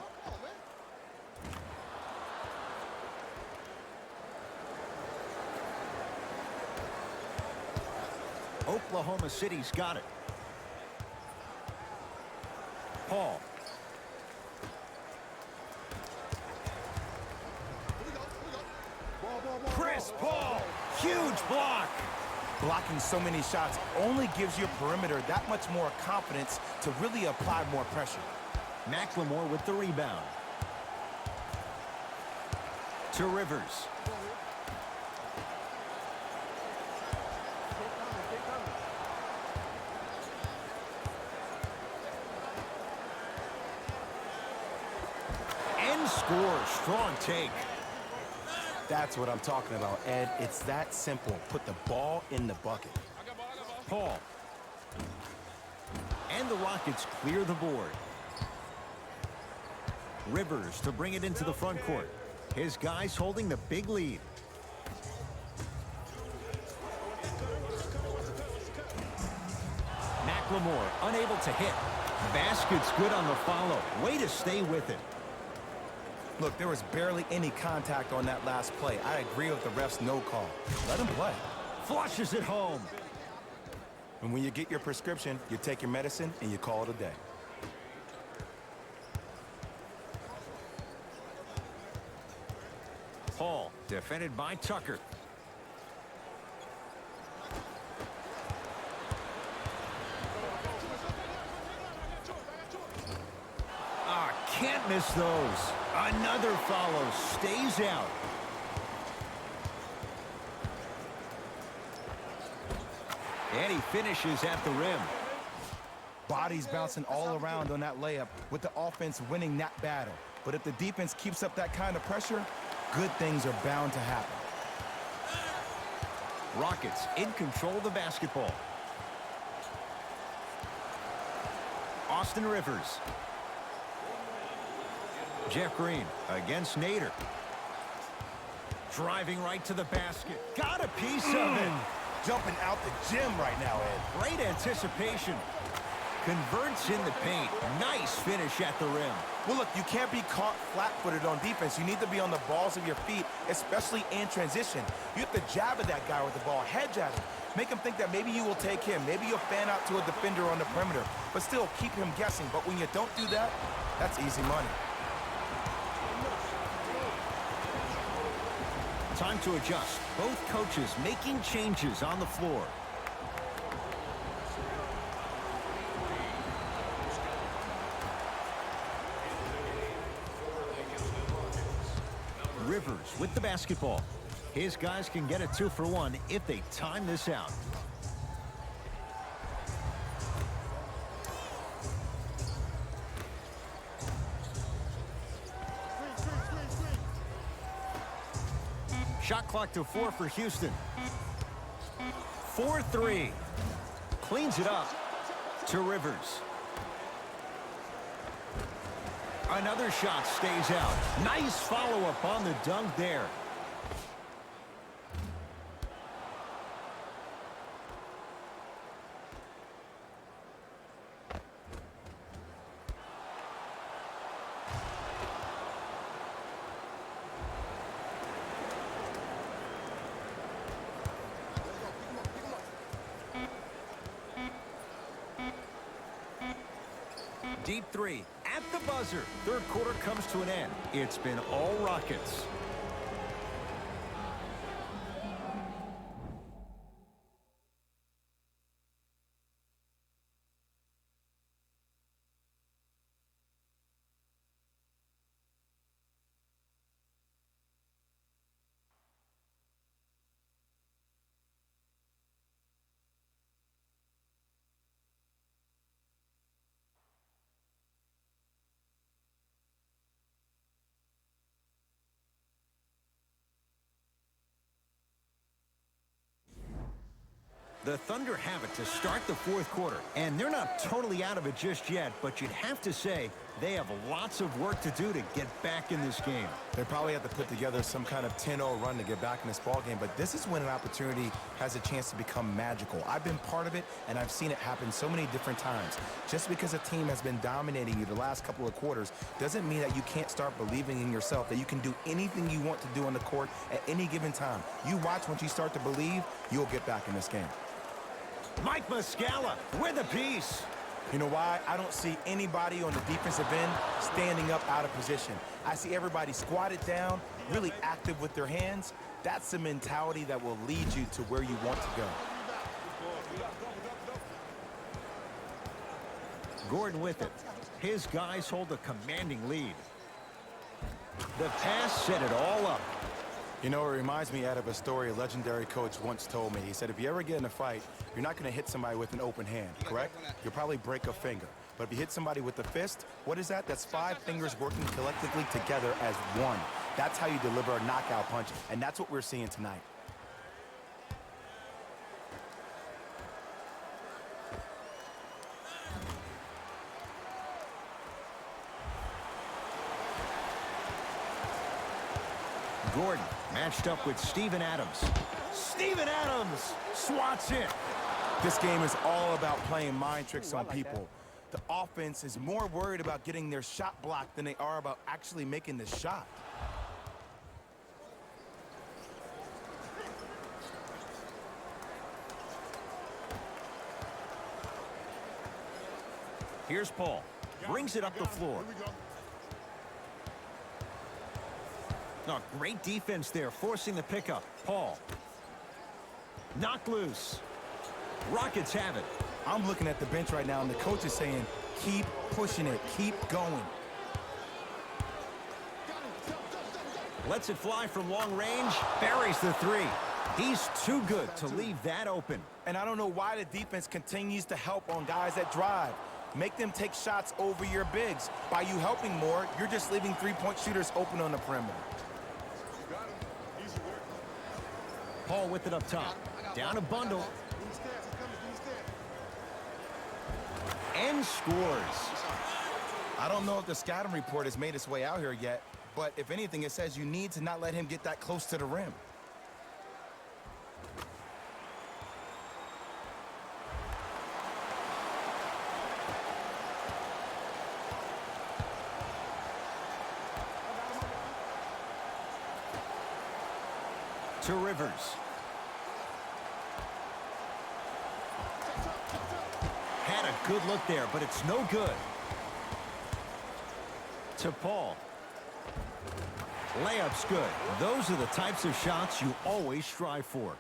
Oklahoma City's got it. Paul. Chris Paul. Huge block. Blocking so many shots only gives your perimeter that much more confidence to really apply more pressure. McLemore with the rebound. To Rivers. And scores. Strong take. That's what I'm talking about, Ed. It's that simple. Put the ball in the bucket. Paul. And the Rockets clear the board. Rivers to bring it into the front court. His guys holding the big lead. McLemore unable to hit. Basket's good on the follow. Way to stay with it. Look, there was barely any contact on that last play. I agree with the ref's no call. Let him play. Flushes it home. And when you get your prescription, you take your medicine and you call it a day. Paul, defended by Tucker. Can't miss those. Another follow. Stays out. And he finishes at the rim. Bodies bouncing all around on that layup with the offense winning that battle. But if the defense keeps up that kind of pressure, good things are bound to happen. Rockets in control of the basketball. Austin Rivers. Jeff Green against Nader. Driving right to the basket. Got a piece of it. Jumping out the gym right now, Ed. Great anticipation. Converts in the paint. Nice finish at the rim. Well, look, you can't be caught flat-footed on defense. You need to be on the balls of your feet, especially in transition. You have to jab at that guy with the ball, head jab him. Make him think that maybe you will take him. Maybe you'll fan out to a defender on the perimeter, but still keep him guessing. But when you don't do that, that's easy money. Time to adjust. Both coaches making changes on the floor. Rivers with the basketball. His guys can get a 2-for-1 if they time this out. Shot clock to 4 for Houston. 4-3. Cleans it up to Rivers. Another shot stays out. Nice follow-up on the dunk there. Deep three at the buzzer. Third quarter comes to an end. It's been all Rockets. The Thunder have it to start the fourth quarter, and they're not totally out of it just yet, but you'd have to say They have lots of work to do to get back in this game. They probably have to put together some kind of 10-0 run to get back in this ball game, but this is when an opportunity has a chance to become magical. I've been part of it, and I've seen it happen so many different times. Just because a team has been dominating you the last couple of quarters doesn't mean that you can't start believing in yourself, that you can do anything you want to do on the court at any given time. You watch, once you start to believe, you'll get back in this game. Mike Muscala with a piece. You know why? I don't see anybody on the defensive end standing up out of position. I see everybody squatted down, really active with their hands. That's the mentality that will lead you to where you want to go. Gordon with it. His guys hold a commanding lead. The pass set it all up. You know, it reminds me out of a story a legendary coach once told me. He said, if you ever get in a fight, you're not going to hit somebody with an open hand, correct? You'll probably break a finger. But if you hit somebody with a fist, what is that? That's 5 fingers working collectively together as one. That's how you deliver a knockout punch, and that's what we're seeing tonight. Gordon matched up with Steven Adams. Steven Adams swats it. This game is all about playing mind tricks on people. The offense is more worried about getting their shot blocked than they are about actually making the shot. Here's Paul. Brings it up the floor. Oh, great defense there, forcing the pickup. Paul. Knocked loose. Rockets have it. I'm looking at the bench right now, and the coach is saying, keep pushing it, keep going. Lets it fly from long range. Buries the three. He's too good to leave that open. And I don't know why the defense continues to help on guys that drive. Make them take shots over your bigs. By you helping more, you're just leaving three-point shooters open on the perimeter. Paul with it up top. Down a bundle. And scores. I don't know if the scouting report has made its way out here yet, but if anything, it says you need to not let him get that close to the rim. To Rivers. Had a good look there, but it's no good. To Paul. Layup's good. Those are the types of shots you always strive for.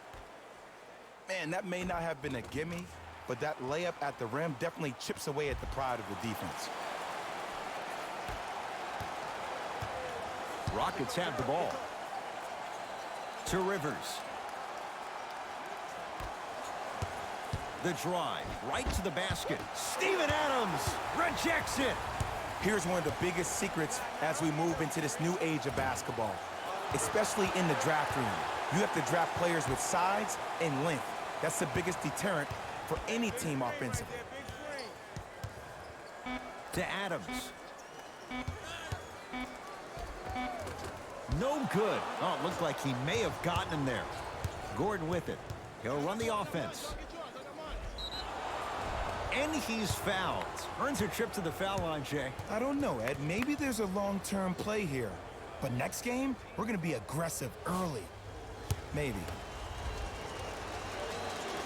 Man, that may not have been a gimme, but that layup at the rim definitely chips away at the pride of the defense. Rockets have the ball. To Rivers. The drive, right to the basket. Steven Adams rejects it. Here's one of the biggest secrets as we move into this new age of basketball, especially in the draft room. You have to draft players with size and length. That's the biggest deterrent for any team offensively. To Adams. No good. Oh, it looked like he may have gotten him there. Gordon with it. He'll run the offense. And he's fouled. Earns a trip to the foul line, Jay. I don't know, Ed. Maybe there's a long-term play here. But next game, we're going to be aggressive early. Maybe.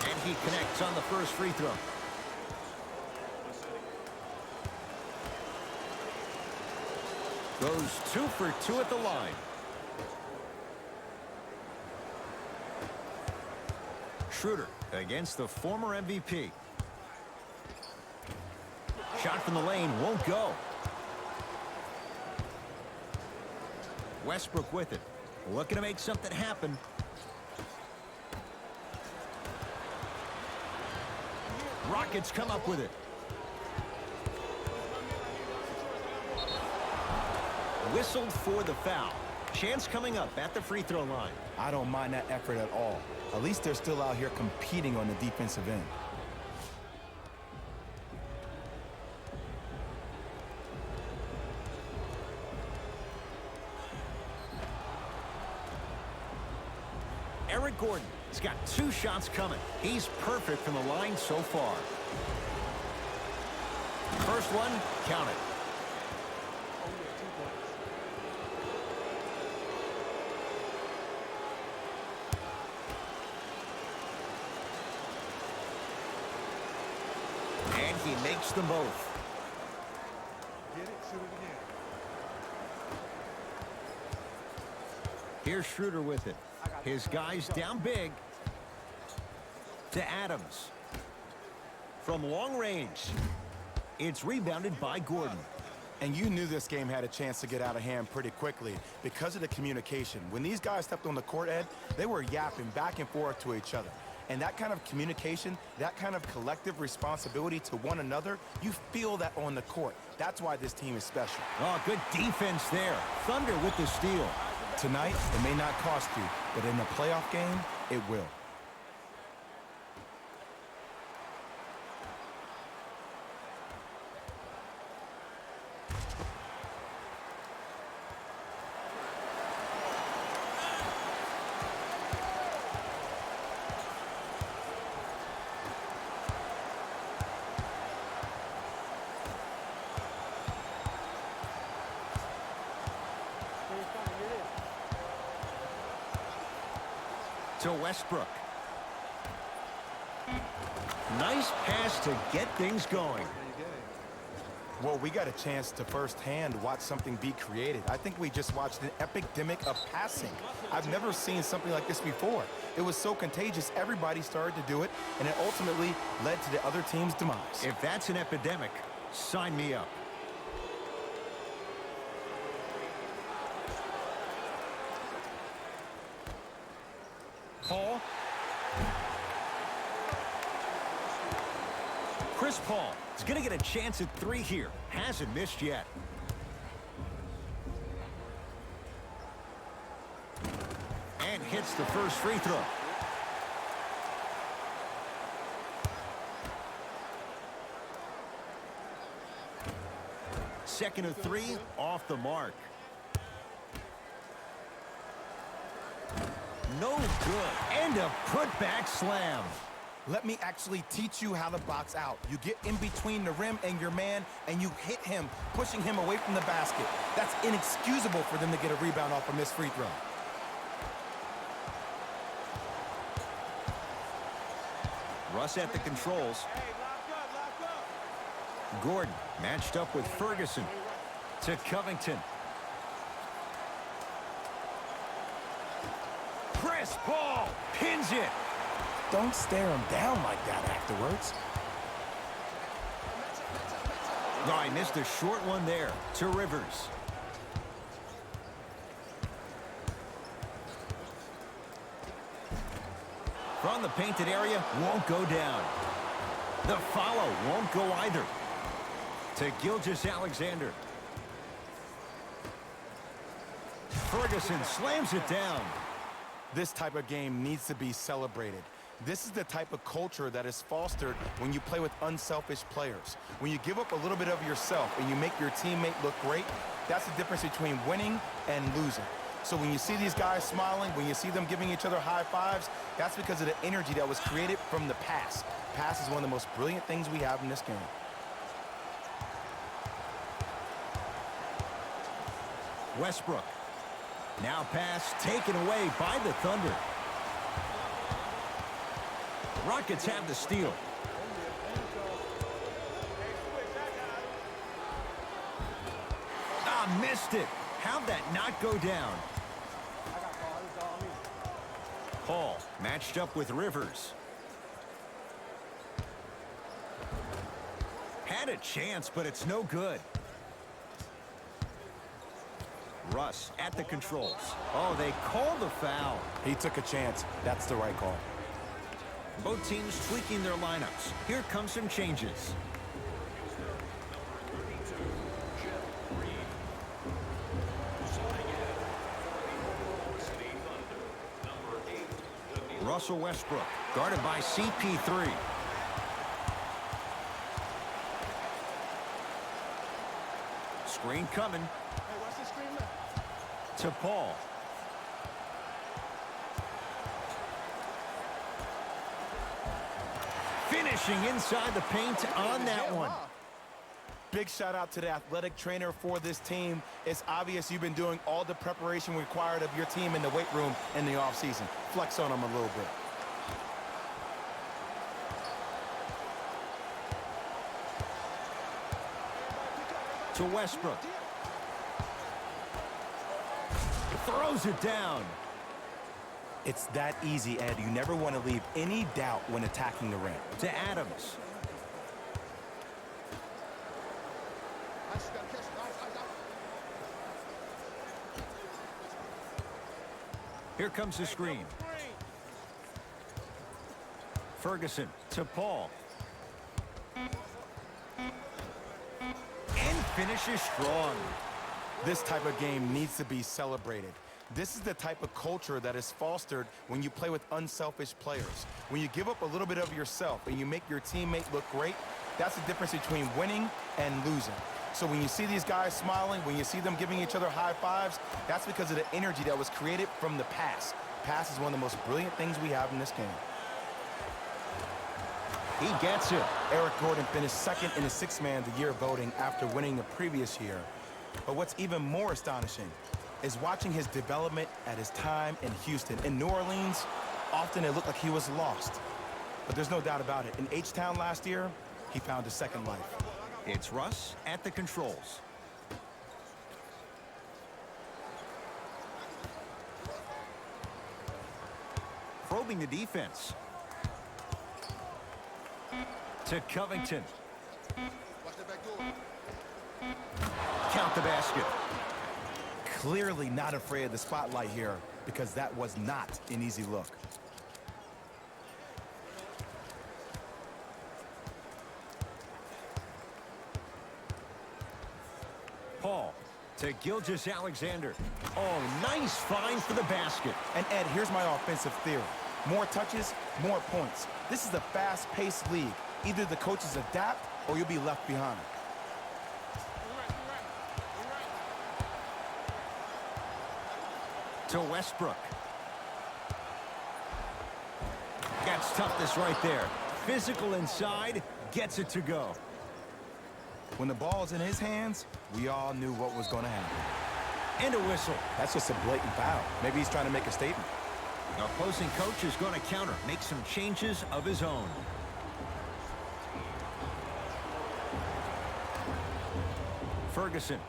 And he connects on the first free throw. Goes 2 for 2 at the line. Schroeder against the former MVP. Shot from the lane won't go. Westbrook with it. Looking to make something happen. Rockets come up with it. Whistled for the foul. Chance coming up at the free throw line. I don't mind that effort at all. At least they're still out here competing on the defensive end. Eric Gordon. He's got 2 shots coming. He's perfect from the line so far. First one, count it. And he makes them both. Get it, shoot it again. Here's Schroeder with it. His guys down big. To Adams. From long range. It's rebounded by Gordon. And you knew this game had a chance to get out of hand pretty quickly because of the communication. When these guys stepped on the court, Ed, they were yapping back and forth to each other. And that kind of communication, that kind of collective responsibility to one another, you feel that on the court. That's why this team is special. Oh, good defense there. Thunder with the steal. Tonight, it may not cost you, but in a playoff game, it will. To Westbrook. Nice pass to get things going. Well, we got a chance to firsthand watch something be created. I think we just watched an epidemic of passing. I've never seen something like this before. It was so contagious, everybody started to do it, and it ultimately led to the other team's demise. If that's an epidemic, sign me up. Paul. Chris Paul is going to get a chance at 3 here. Hasn't missed yet. And hits the first free throw. Second of 3, off the mark. No good. And a putback slam. Let me actually teach you how to box out. You get in between the rim and your man, and you hit him, pushing him away from the basket. That's inexcusable for them to get a rebound off a missed free throw. Russ at the controls. Gordon matched up with Ferguson. To Covington. Chris Paul pins it. Don't stare him down like that afterwards. Oh, he missed a short one there to Rivers. From the painted area, won't go down. The follow won't go either. To Gilgeous-Alexander. Ferguson slams it down. This type of game needs to be celebrated. This is the type of culture that is fostered when you play with unselfish players. When you give up a little bit of yourself and you make your teammate look great, that's the difference between winning and losing. So when you see these guys smiling, when you see them giving each other high fives, that's because of the energy that was created from the pass. Pass is one of the most brilliant things we have in this game. Westbrook. Now pass taken away by the Thunder. Rockets have the steal. Ah, missed it. How'd that not go down? Paul matched up with Rivers. Had a chance, but it's no good. Russ at the controls. Oh, they called the foul. He took a chance. That's the right call. Both teams tweaking their lineups. Here come some changes. Russell Westbrook, guarded by CP3. Screen coming. To Paul. Finishing inside the paint on that one. Big shout out to the athletic trainer for this team. It's obvious you've been doing all the preparation required of your team in the weight room in the offseason. Flex on them a little bit. To Westbrook. Throws it down. It's that easy, Ed. You never want to leave any doubt when attacking the rim. To Adams. Here comes the screen. Ferguson to Paul. And finishes strong. This type of game needs to be celebrated. This is the type of culture that is fostered when you play with unselfish players. When you give up a little bit of yourself and you make your teammate look great, that's the difference between winning and losing. So when you see these guys smiling, when you see them giving each other high fives, that's because of the energy that was created from the pass. Pass is one of the most brilliant things we have in this game. He gets it. Eric Gordon finished second in the Sixth Man of the Year voting after winning the previous year. But what's even more astonishing is watching his development at his time in Houston. In New Orleans, often it looked like he was lost. But there's no doubt about it. In H-Town last year, he found a second life. It's Russ at the controls. Probing the defense. To Covington. Count the basket. Clearly not afraid of the spotlight here because that was not an easy look. Paul to Gilgeous-Alexander. Oh, nice find for the basket. And Ed, here's my offensive theory. More touches, more points. This is a fast-paced league. Either the coaches adapt or you'll be left behind. To Westbrook. Gets toughness right there. Physical inside, gets it to go. When the ball's in his hands, we all knew what was going to happen. And a whistle. That's just a blatant foul. Maybe he's trying to make a statement. The opposing coach is going to counter, make some changes of his own. Ferguson.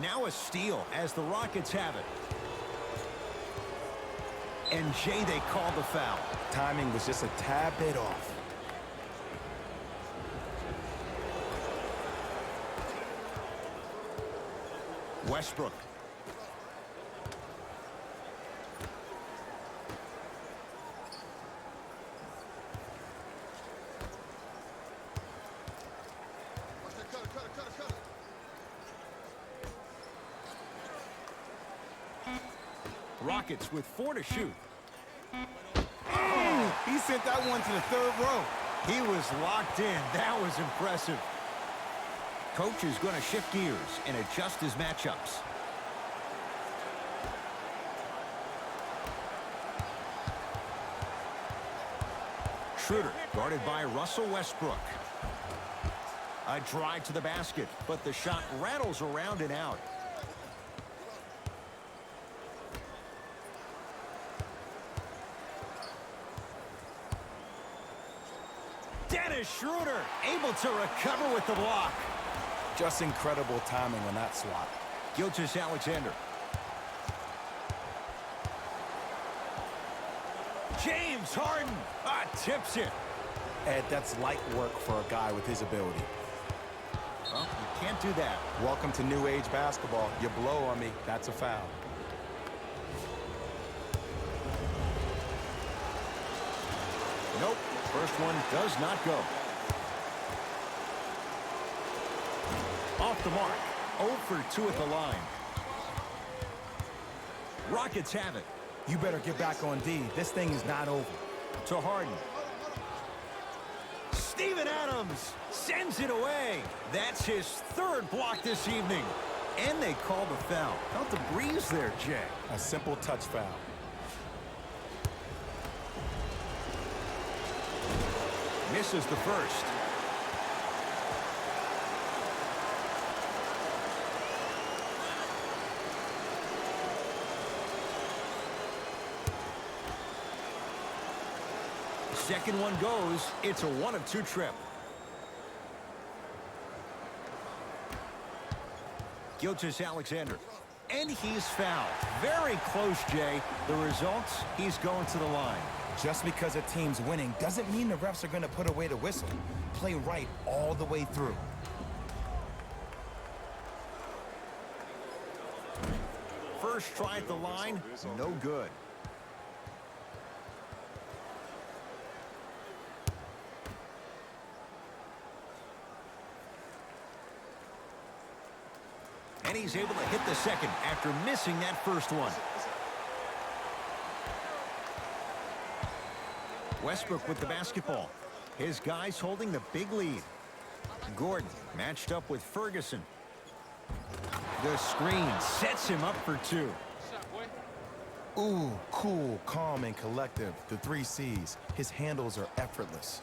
Now a steal as the Rockets have it. And Jay, they call the foul. Timing was just a tad bit off. Westbrook. Rockets with 4 to shoot. Oh, he sent that one to the third row. He was locked in. That was impressive. Coach is going to shift gears and adjust his matchups. Schroeder guarded by Russell Westbrook. A drive to the basket, but the shot rattles around and out. Dennis Schroeder able to recover with the block. Just incredible timing on that swat. Gilgeous-Alexander. James Harden tips it. Ed, that's light work for a guy with his ability. Well, you can't do that. Welcome to new age basketball. You blow on me, that's a foul. Nope. First one does not go. Off the mark. 0 for 2 at the line. Rockets have it. You better get back on D. This thing is not over. To Harden. Steven Adams sends it away. That's his 3rd block this evening. And they call the foul. Felt the breeze there, Jay. A simple touch foul. Misses the first. Second one goes. It's a 1-of-2 trip. Gilgeous-Alexander. And he's fouled. Very close, Jay. The results, he's going to the line. Just because a team's winning doesn't mean the refs are going to put away the whistle. Play right all the way through. First try at the line, no good. And he's able to hit the second after missing that first one. Westbrook with the basketball. His guys holding the big lead. Gordon matched up with Ferguson. The screen sets him up for two. Ooh, cool, calm, and collective. The 3 C's. His handles are effortless.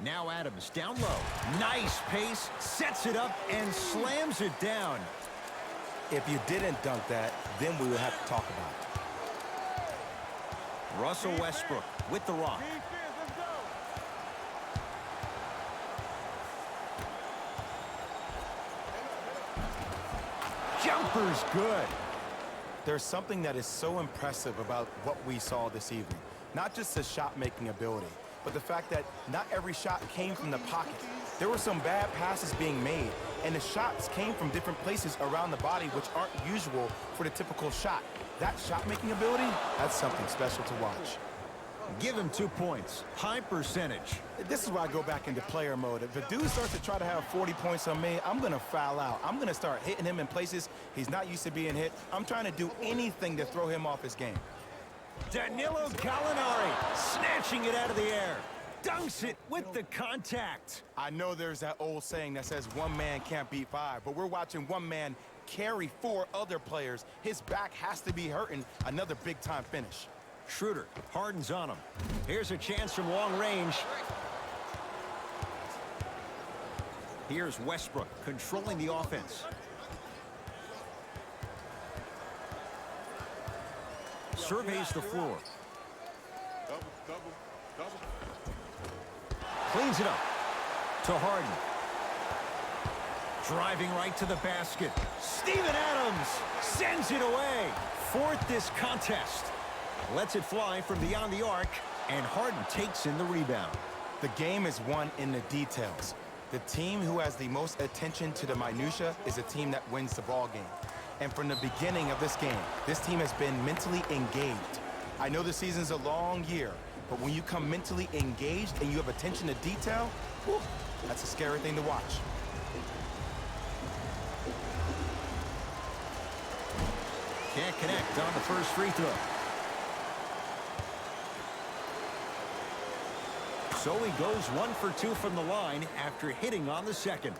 Now Adams down low. Nice pace, sets it up, and slams it down. If you didn't dunk that, then we would have to talk about it. Russell Westbrook with the rock. Jumper's good. There's something that is so impressive about what we saw this evening. Not just his shot-making ability, but the fact that not every shot came from the pocket. There were some bad passes being made, and the shots came from different places around the body, which aren't usual for the typical shot. That shot-making ability, that's something special to watch. Give him 2 points. High percentage. This is why I go back into player mode. If a dude starts to try to have 40 points on me, I'm going to foul out. I'm going to start hitting him in places he's not used to being hit. I'm trying to do anything to throw him off his game. Danilo Gallinari snatching it out of the air. Dunks it with the contact. I know there's that old saying that says one man can't beat 5, but we're watching one man carry 4 other players. His back has to be hurting. Another big-time finish. Schroeder, Harden's on him. Here's a chance from long range. Here's Westbrook controlling the offense. Surveys the floor. Cleans it up to Harden. Driving right to the basket. Steven Adams sends it away. Fourth this contest. Lets it fly from beyond the arc, and Harden takes in the rebound. The game is won in the details. The team who has the most attention to the minutia is a team that wins the ball game. And from the beginning of this game, this team has been mentally engaged. I know the season's a long year, but when you come mentally engaged and you have attention to detail, whew, that's a scary thing to watch. Can't connect on the first free throw. So he goes 1 for 2 from the line after hitting on the second.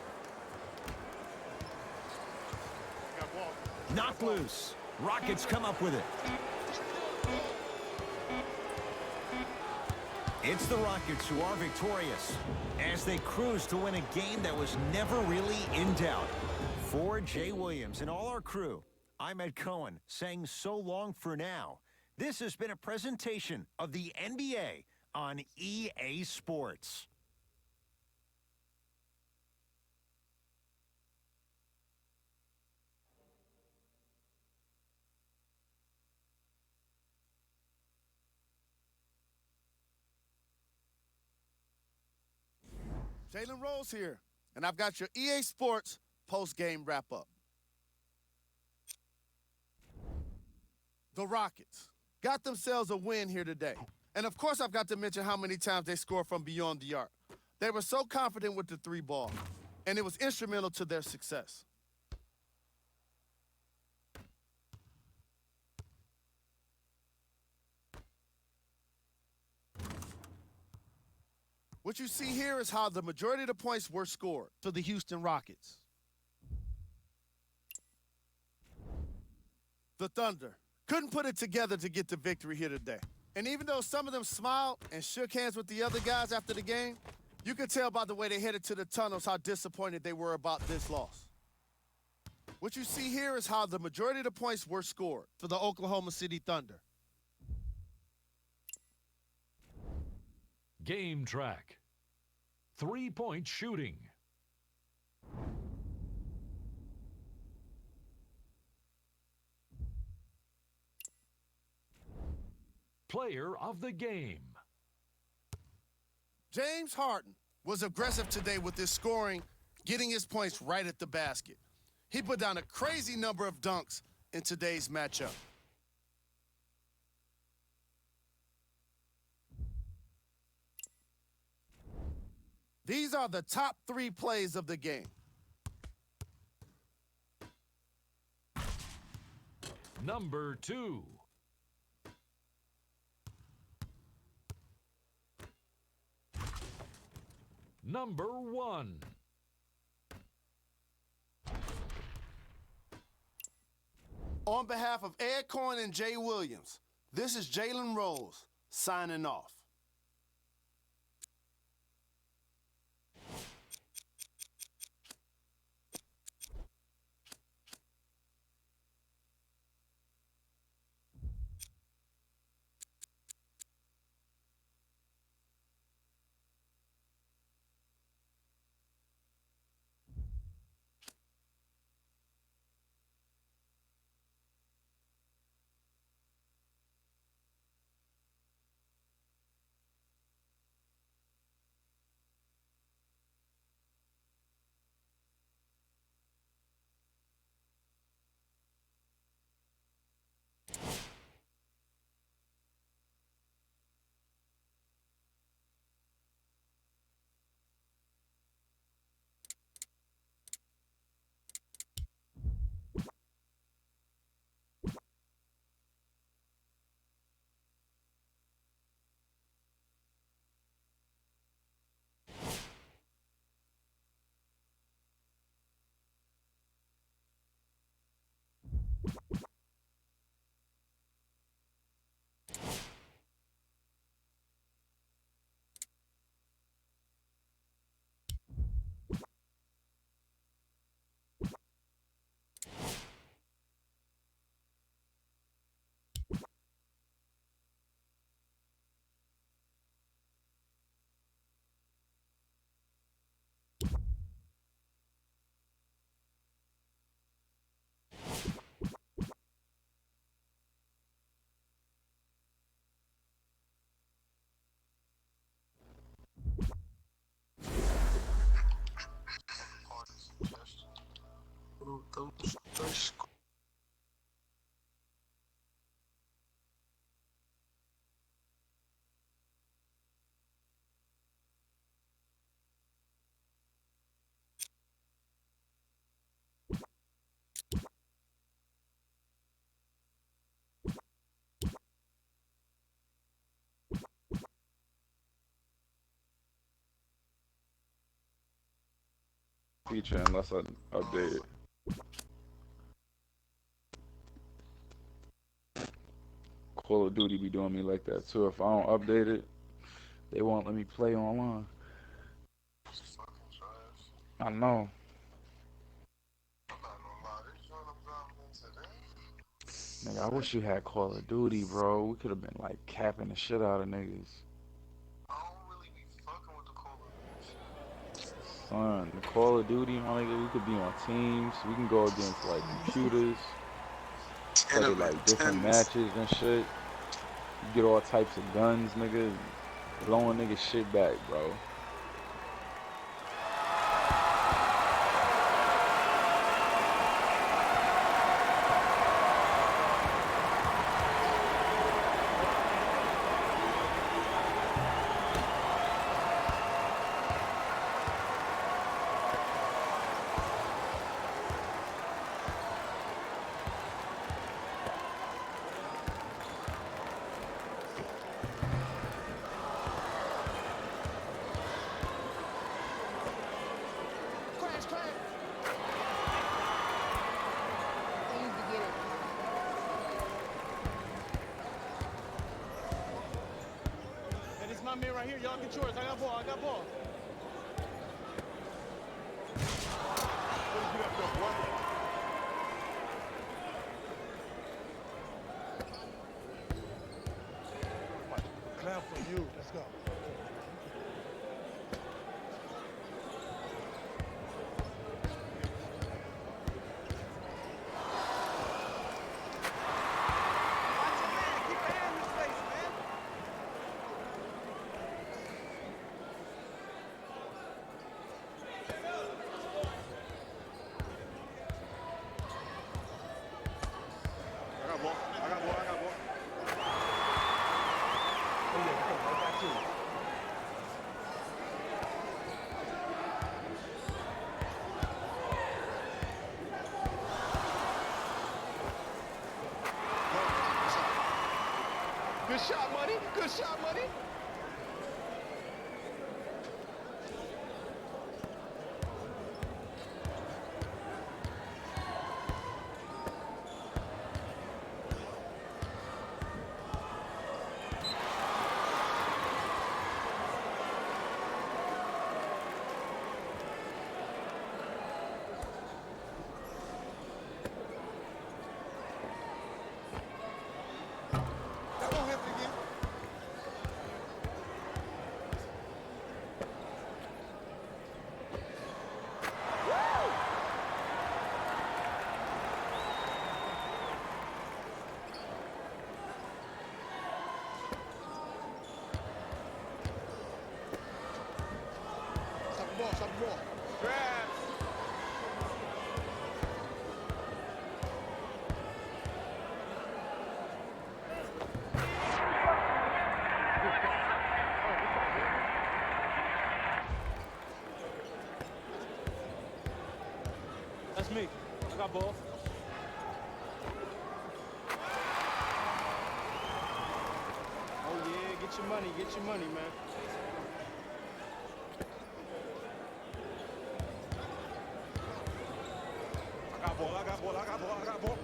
Knocked loose. Rockets come up with it. It's the Rockets who are victorious as they cruise to win a game that was never really in doubt. For Jay Williams and all our crew, I'm Ed Cohen saying so long for now. This has been a presentation of the NBA on EA Sports. Jalen Rose here, and I've got your EA Sports post-game wrap-up. The Rockets got themselves a win here today. And, of course, I've got to mention how many times they scored from beyond the arc. They were so confident with the 3 ball, and it was instrumental to their success. What you see here is how the majority of the points were scored to the Houston Rockets. The Thunder couldn't put it together to get the victory here today. And even though some of them smiled and shook hands with the other guys after the game, You could tell by the way they headed to the tunnels how disappointed they were about this loss. What you see here is how the majority of the points were scored for the Oklahoma City Thunder. Game track. 3-point shooting. Player of the game. James Harden was aggressive today with his scoring, getting his points right at the basket. He put down a crazy number of dunks in today's matchup. These are the top 3 plays of the game. Number 2. Number 1. On behalf of Ed Cohen and Jay Williams, this is Jalen Rose signing off. Feature unless I update it. Call of Duty be doing me like that too. If I don't update it, they won't let me play online. I know. Nigga, I wish you had Call of Duty, bro. We could have been like capping the shit out of niggas. Son, the Call of Duty, my nigga, we could be on teams. We can go against like computers, play like different matches and shit. You get all types of guns, nigga, blowing niggas shit back, bro. Man, right here, y'all get yours. I got ball. Good shot, Money. Good shot, Money. That won't happen again. Stop the ball, stop the ball. Grab. That's me. I got ball. Oh yeah, get your money, man. I got ball, I got ball, I got ball, I got ball.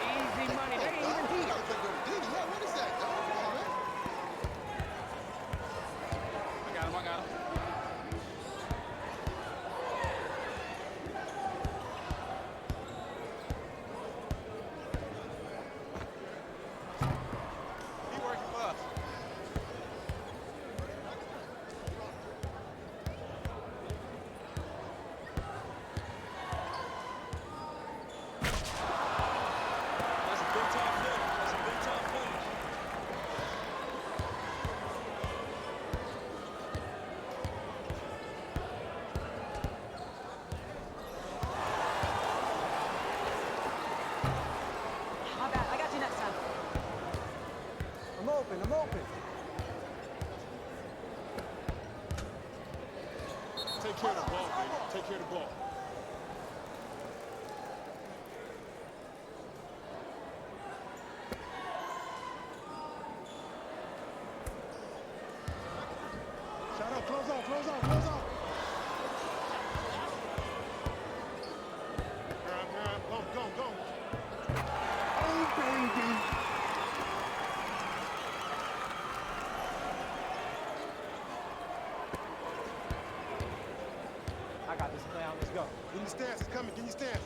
Easy money. They ain't even deep. Yeah, what is that, dog? Come on, man. I got him. He working for us. That's a big time finish. That's a big time finish. My bad. I got you next time. I'm open. Take care of the ball, baby. Take care of the ball. Shut up, close out. Go. Oh, baby. I got this clown. Let's go. Give me stance, it's coming, give me stance.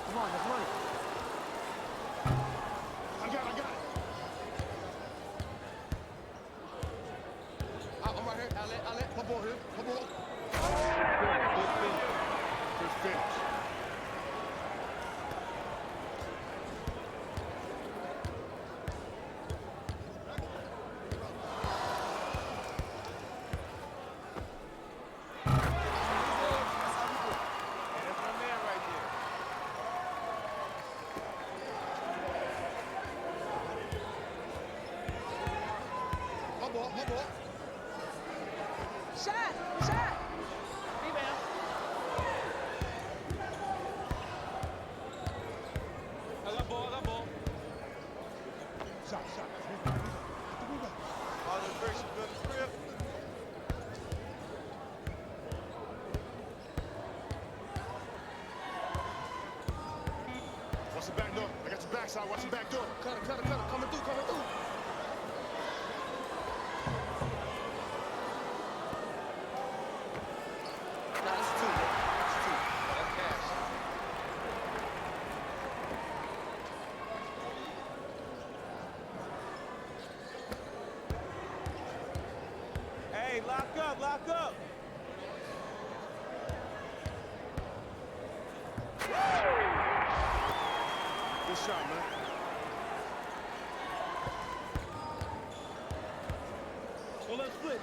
Come on, let's run it. I got it. I'm right here. Outlet. Put ball here. Put ball. Good finish. That's my man right there. My ball. Shot. Rebound. I got ball. Shot. All the breaks you good to grip. Watch the back door. I got your backside. Watch the back door. Cut it. Coming through. That's two. That's cash. Hey, lock up. Good shot, man. Well, let's split.